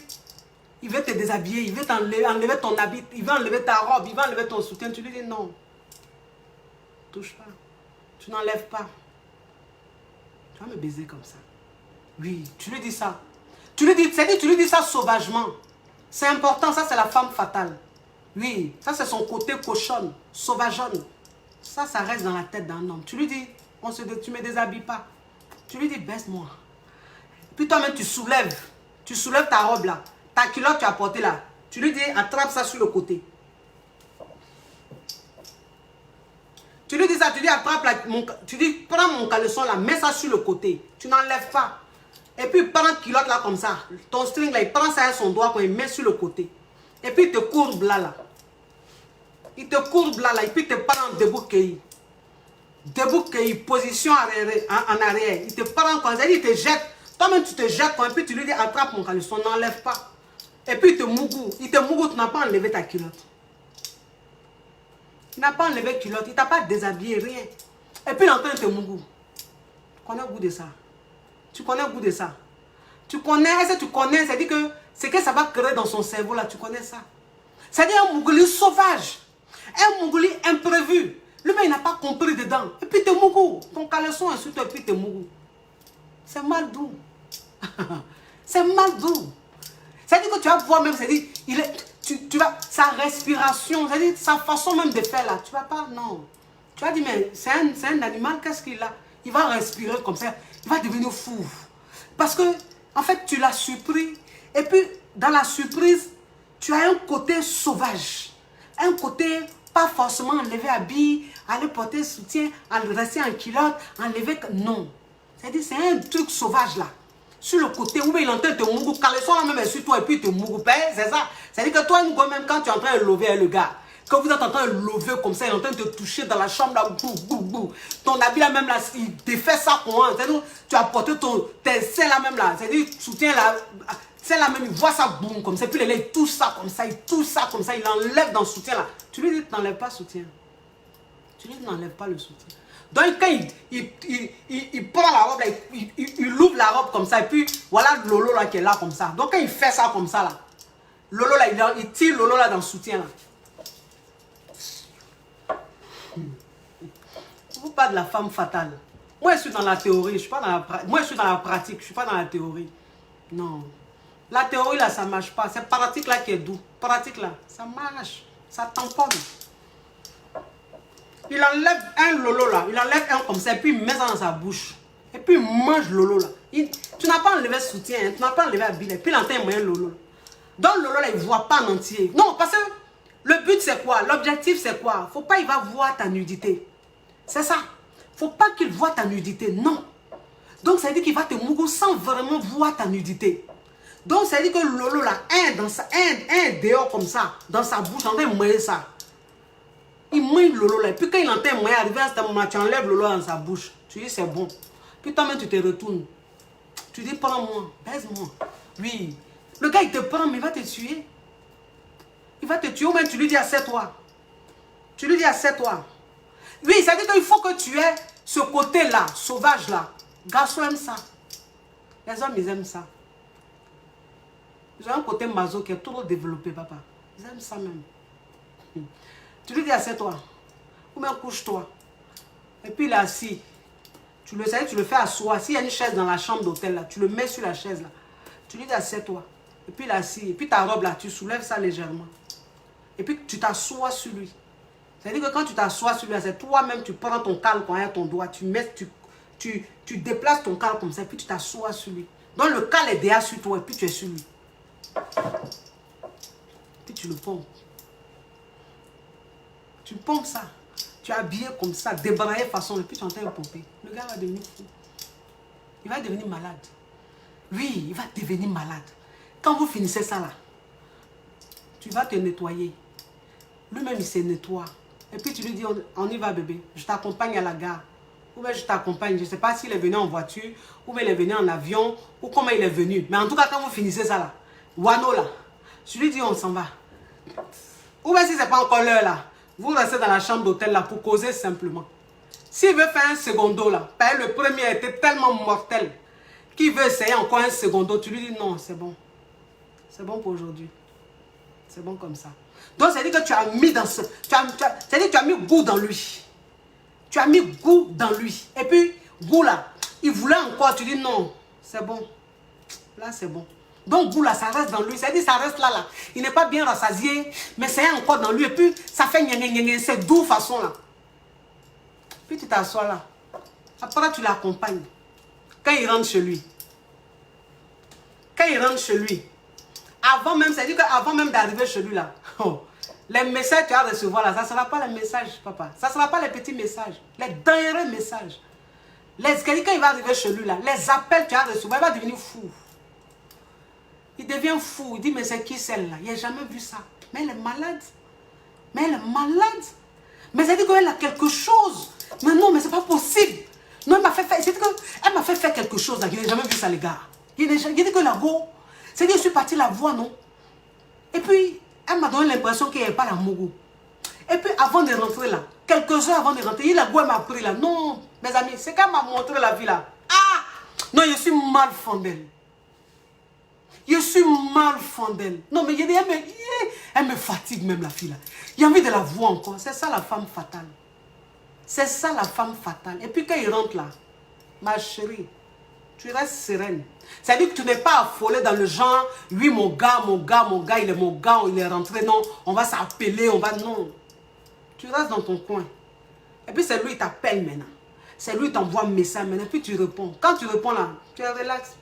[SPEAKER 1] il veut te déshabiller, il veut enlever ton habit, il veut enlever ta robe, il veut enlever ton soutien. Tu lui dis non. Touche pas. Tu n'enlèves pas. Tu vas me baiser comme ça. Oui, tu lui dis ça. Tu lui dis ça sauvagement. C'est important, ça c'est la femme fatale. Oui, ça c'est son côté cochonne, sauvageonne. Ça reste dans la tête d'un homme. Tu lui dis, tu ne me déshabilles pas. Tu lui dis, baisse-moi. Puis toi-même, tu soulèves ta robe là. Ta culotte tu as portée là. Tu lui dis, attrape ça sur le côté. Tu lui dis ça, tu dis, attrape là. Tu dis, prends mon caleçon là, mets ça sur le côté. Tu n'enlèves pas. Et puis, prends la culotte là comme ça. Ton string là, il prend ça avec son doigt, il met sur le côté. Et puis, il te courbe là. Il te courbe là, et puis il te prend en debout cueilli. Debout cueilli, position en arrière. Il te prend comme ça, il te jette. Toi-même, tu te jettes, et puis tu lui dis, attrape mon caleçon, n'enlève pas. Et puis il te mougou. Il te mougou, tu n'as pas enlevé ta culotte. Il n'a pas enlevé ta culotte, il ne t'a pas déshabillé, rien. Et puis il est en train de te mougou. Tu connais le goût de ça? Tu connais le goût de ça? Tu connais, est-ce que tu connais? C'est-à-dire que ce que ça va créer dans son cerveau là, tu connais ça? C'est-à-dire un mougouli sauvage. Un mougouli imprévu. Lui-même, il n'a pas compris dedans. Et puis, te mougou. Ton caleçon est sur toi et puis te mougou. C'est mal doux. C'est mal doux. C'est-à-dire que tu vas voir même, c'est-à-dire, tu vas, sa respiration, c'est-à-dire, sa façon même de faire là, tu vas pas, non. Tu vas dire, mais c'est un animal, qu'est-ce qu'il a? Il va respirer comme ça, il va devenir fou. Parce que, en fait, tu l'as surpris. Et puis, dans la surprise, tu as un côté sauvage. Un côté, pas forcément enlever habit, aller porter soutien, rester en culotte, enlever... Non. C'est-à-dire, c'est un truc sauvage là. Sur le côté, où il est en train de te mougou, caleçon là même sur toi et puis il te mougou. C'est ça. C'est-à-dire que toi, même quand tu es en train de lever le gars, quand vous êtes en train de lever comme ça, il est en train de te toucher dans la chambre là, bou, bou, bou. Ton habit là même là, il te fait ça pour un. C'est-à-dire, tu as porté tes seins là même là. C'est-à-dire, soutien là... C'est là même, il voit ça, boum, comme ça, puis il touche ça comme ça, il touche ça comme ça, il enlève dans le soutien là. Tu lui dis, tu n'enlèves pas le soutien. Tu lui dis, n'enlève pas le soutien. Donc quand il prend la robe là, il ouvre la robe comme ça, et puis voilà Lolo là qui est là comme ça. Donc quand il fait ça comme ça là, Lolo là, il tire Lolo là dans le soutien là. Vous parlez de la femme fatale. Moi je suis dans la théorie, je suis pas dans la moi je suis dans la pratique, je suis pas dans la théorie. Non. La théorie là, ça ne marche pas. C'est pratique là qui est doux. Pratique là, ça marche. Ça tamponne. il enlève un lolo là, il enlève un comme ça, et puis il met ça dans sa bouche. Et puis il mange lolo là. Tu n'as pas enlevé soutien, hein, tu n'as pas enlevé habile, et puis il entend un lolo. Donc lolo là, il ne voit pas en entier. Non, parce que le but c'est quoi? L'objectif c'est quoi? Faut pas il va voir ta nudité. C'est ça. Faut pas qu'il voit ta nudité, non. Donc ça veut dire qu'il va te mourir sans vraiment voir ta nudité. Donc ça veut dire que lolo là, un dehors comme ça, dans sa bouche, en train de manger ça. Il mange lolo là. Et puis quand il entend manger arriver à ce moment, tu enlèves lolo dans sa bouche. Tu dis c'est bon. Puis toi-même tu te retournes. Tu dis prends-moi, baise-moi. Oui. Le gars il te prend mais il va te tuer. Il va te tuer ou même tu lui dis assieds-toi. Tu lui dis assieds-toi. Oui, ça veut dire qu'il faut que tu aies ce côté-là, sauvage-là. Garçon aime ça. Les hommes ils aiment ça. J'ai un côté maso qui est trop développé, papa. Ils aiment ça même. Tu lui dis assieds-toi. Ou même couche-toi. Et puis il est assis. Tu le sais, tu le fais asseoir. S'il y a une chaise dans la chambre d'hôtel, là, tu le mets sur la chaise là. Tu lui dis assieds-toi. Et puis il est assis. Et puis ta robe là, tu soulèves ça légèrement. Et puis tu t'assois sur lui. C'est-à-dire que quand tu t'assois sur lui, c'est toi-même, tu prends ton calme quand il y a ton doigt, tu déplaces ton calme comme ça, et puis tu t'assois sur lui. Donc le calme est derrière sur toi, et puis tu es sur lui. Puis tu le pompes. Tu pompes ça. Tu es habillé comme ça, débraillé façon, et puis tu es en train de pomper. Le gars va devenir fou. Il va devenir malade. Oui, il va devenir malade. Quand vous finissez ça là, tu vas te nettoyer. Lui-même, il se nettoie. Et puis tu lui dis, on y va bébé, je t'accompagne à la gare. Ou bien je t'accompagne, je ne sais pas s'il est venu en voiture, ou bien il est venu en avion, ou comment il est venu. Mais en tout cas, quand vous finissez ça là, Wano là, je lui dis on s'en va. Ou bien si ce n'est pas encore l'heure là, vous restez dans la chambre d'hôtel là pour causer simplement. S'il veut faire un secondo là, parce que le premier était tellement mortel, qu'il veut essayer encore un secondo, tu lui dis non, c'est bon. C'est bon pour aujourd'hui. C'est bon comme ça. Donc, c'est-à-dire que tu as mis dans ce... C'est-à-dire que tu as mis goût dans lui. Tu as mis goût dans lui. Et puis, goût là, il voulait encore. Tu dis non, c'est bon. Là, c'est bon. Donc, goût là, ça reste dans lui. C'est-à-dire ça reste là, là. Il n'est pas bien rassasié, mais c'est encore dans lui. Et puis, ça fait c'est doux façon là. Puis, tu t'assois là. Après, tu l'accompagnes. Quand il rentre chez lui. Quand il rentre chez lui. Avant même, c'est-à-dire qu'avant même d'arriver chez lui là, oh, les messages que tu vas recevoir là, ça ne sera pas les messages, papa. Ça ne sera pas les petits messages, les derniers messages. Quand il va arriver chez lui là, les appels que tu vas recevoir, il va devenir fou. Il devient fou, il dit mais c'est qui celle-là? Il n'a jamais vu ça. Mais elle est malade. Mais elle est malade. Mais c'est-à-dire qu'elle a quelque chose. Mais non, mais c'est pas possible. Non, elle m'a fait faire, elle m'a fait faire quelque chose là, il n'a jamais vu ça les gars. Il dit que la go. C'est-à-dire que je suis partie la voir, non? Et puis, elle m'a donné l'impression qu'il n'y avait pas la mougou. Et puis, avant de rentrer là, quelques heures avant de rentrer, il a goûté m'a pris là. Non, mes amis, c'est qu'elle m'a montré la vie là. Ah! Non, je suis mal fondelle. Je suis mal fondelle. Non, mais elle me fatigue même la fille là. Il a envie de la voir encore. C'est ça la femme fatale. C'est ça la femme fatale. Et puis, quand il rentre là, ma chérie, tu restes sereine. C'est-à-dire que tu n'es pas affolé dans le genre, oui, mon gars, il est mon gars, il est rentré, non, on va s'appeler, on va, non. Tu restes dans ton coin. Et puis c'est lui qui t'appelle maintenant. C'est lui qui t'envoie un message maintenant, et puis tu réponds. Quand tu réponds là, tu es relax.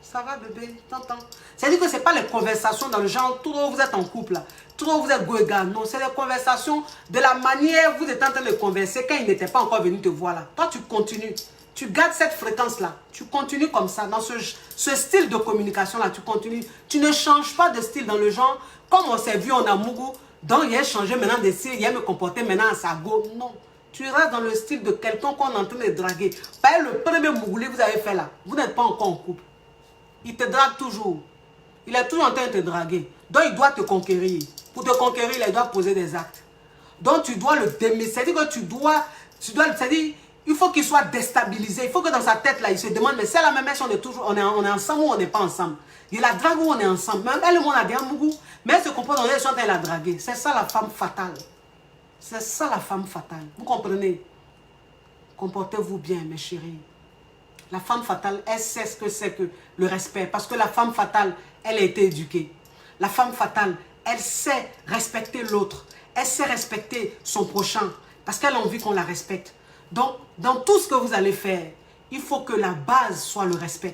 [SPEAKER 1] Ça va bébé, t'entends. C'est-à-dire que ce n'est pas les conversations dans le genre, trop vous êtes en couple là, trop vous êtes goéga. Non, c'est les conversations de la manière vous êtes en train de converser quand il n'était pas encore venu te voir là. Toi tu continues. Tu gardes cette fréquence-là. Tu continues comme ça. Dans ce style de communication-là, tu continues. Tu ne changes pas de style dans le genre. Comme on s'est vu, on a Mougou. Donc, il a changé maintenant de style. Il a me comporter maintenant à sa go. Non. Tu restes dans le style de quelqu'un qu'on est en train de draguer. Pas le premier Mougouli que vous avez fait là. Vous n'êtes pas encore en couple. Il te drague toujours. Il est toujours en train de te draguer. Donc, il doit te conquérir. Pour te conquérir, il doit poser des actes. Donc, tu dois le démissionner. C'est-à-dire que tu dois c'est-à-dire, il faut qu'il soit déstabilisé. Il faut que dans sa tête, là, il se demande, mais c'est la même chose, on est ensemble ou on n'est pas ensemble. Il la drague ou on est ensemble. Même elle, on a des Mougou, mais elle se comporte dans les gens, elle a dragué. C'est ça la femme fatale. C'est ça la femme fatale. Vous comprenez? Comportez-vous bien, mes chéris. La femme fatale, elle sait ce que c'est que le respect. Parce que la femme fatale, elle a été éduquée. La femme fatale, elle sait respecter l'autre. Elle sait respecter son prochain. Parce qu'elle a envie qu'on la respecte. Donc, dans tout ce que vous allez faire, il faut que la base soit le respect.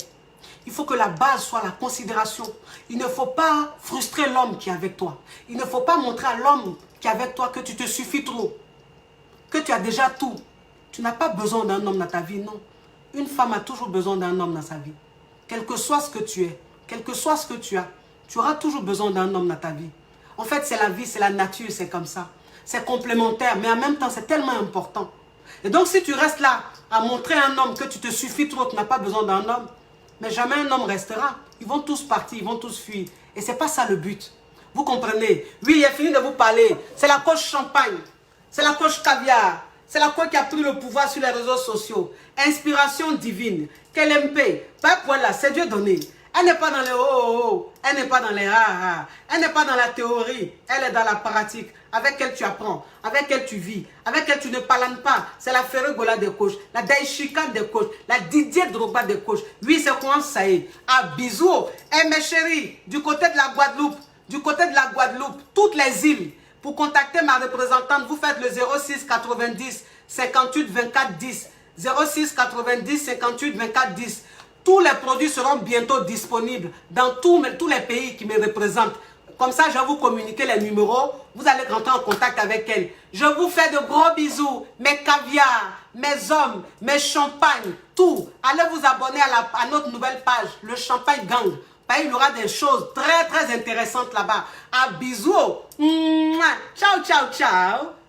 [SPEAKER 1] Il faut que la base soit la considération. Il ne faut pas frustrer l'homme qui est avec toi. Il ne faut pas montrer à l'homme qui est avec toi que tu te suffis trop. Que tu as déjà tout. Tu n'as pas besoin d'un homme dans ta vie, non. Une femme a toujours besoin d'un homme dans sa vie. Quel que soit ce que tu es, quel que soit ce que tu as, tu auras toujours besoin d'un homme dans ta vie. En fait, c'est la vie, c'est la nature, c'est comme ça. C'est complémentaire, mais en même temps, c'est tellement important. Et donc, si tu restes là à montrer à un homme que tu te suffis trop, tu n'as pas besoin d'un homme, mais jamais un homme restera. Ils vont tous partir, ils vont tous fuir. Et ce n'est pas ça le but. Vous comprenez? Oui, il a fini de vous parler. C'est la coach champagne. C'est la coach caviar. C'est la coach qui a pris le pouvoir sur les réseaux sociaux. Inspiration divine. Quel MP. Pas voilà, c'est Dieu donné. Elle n'est pas dans les oh. Elle n'est pas dans les ah. Elle n'est pas dans la théorie. Elle est dans la pratique. Avec elle tu apprends. Avec elle tu vis. Avec elle tu ne parles pas. C'est la Ferregola des coachs. La Daishika des coachs. La Didier Drogba des coachs. Oui, c'est comment ça y est. Ah, bisous. Eh mes chéris, du côté de la Guadeloupe. Du côté de la Guadeloupe. Toutes les îles. Pour contacter ma représentante, vous faites le 06 90 58 24 10. 06 90 58 24 10. Tous les produits seront bientôt disponibles dans tous les pays qui me représentent. Comme ça, je vais vous communiquer les numéros. Vous allez rentrer en contact avec elle. Je vous fais de gros bisous. Mes caviars, mes hommes, mes champagnes, tout. Allez vous abonner à notre nouvelle page, le Champagne Gang. Il y aura des choses très, très intéressantes là-bas. À bisous. Ciao, ciao, ciao.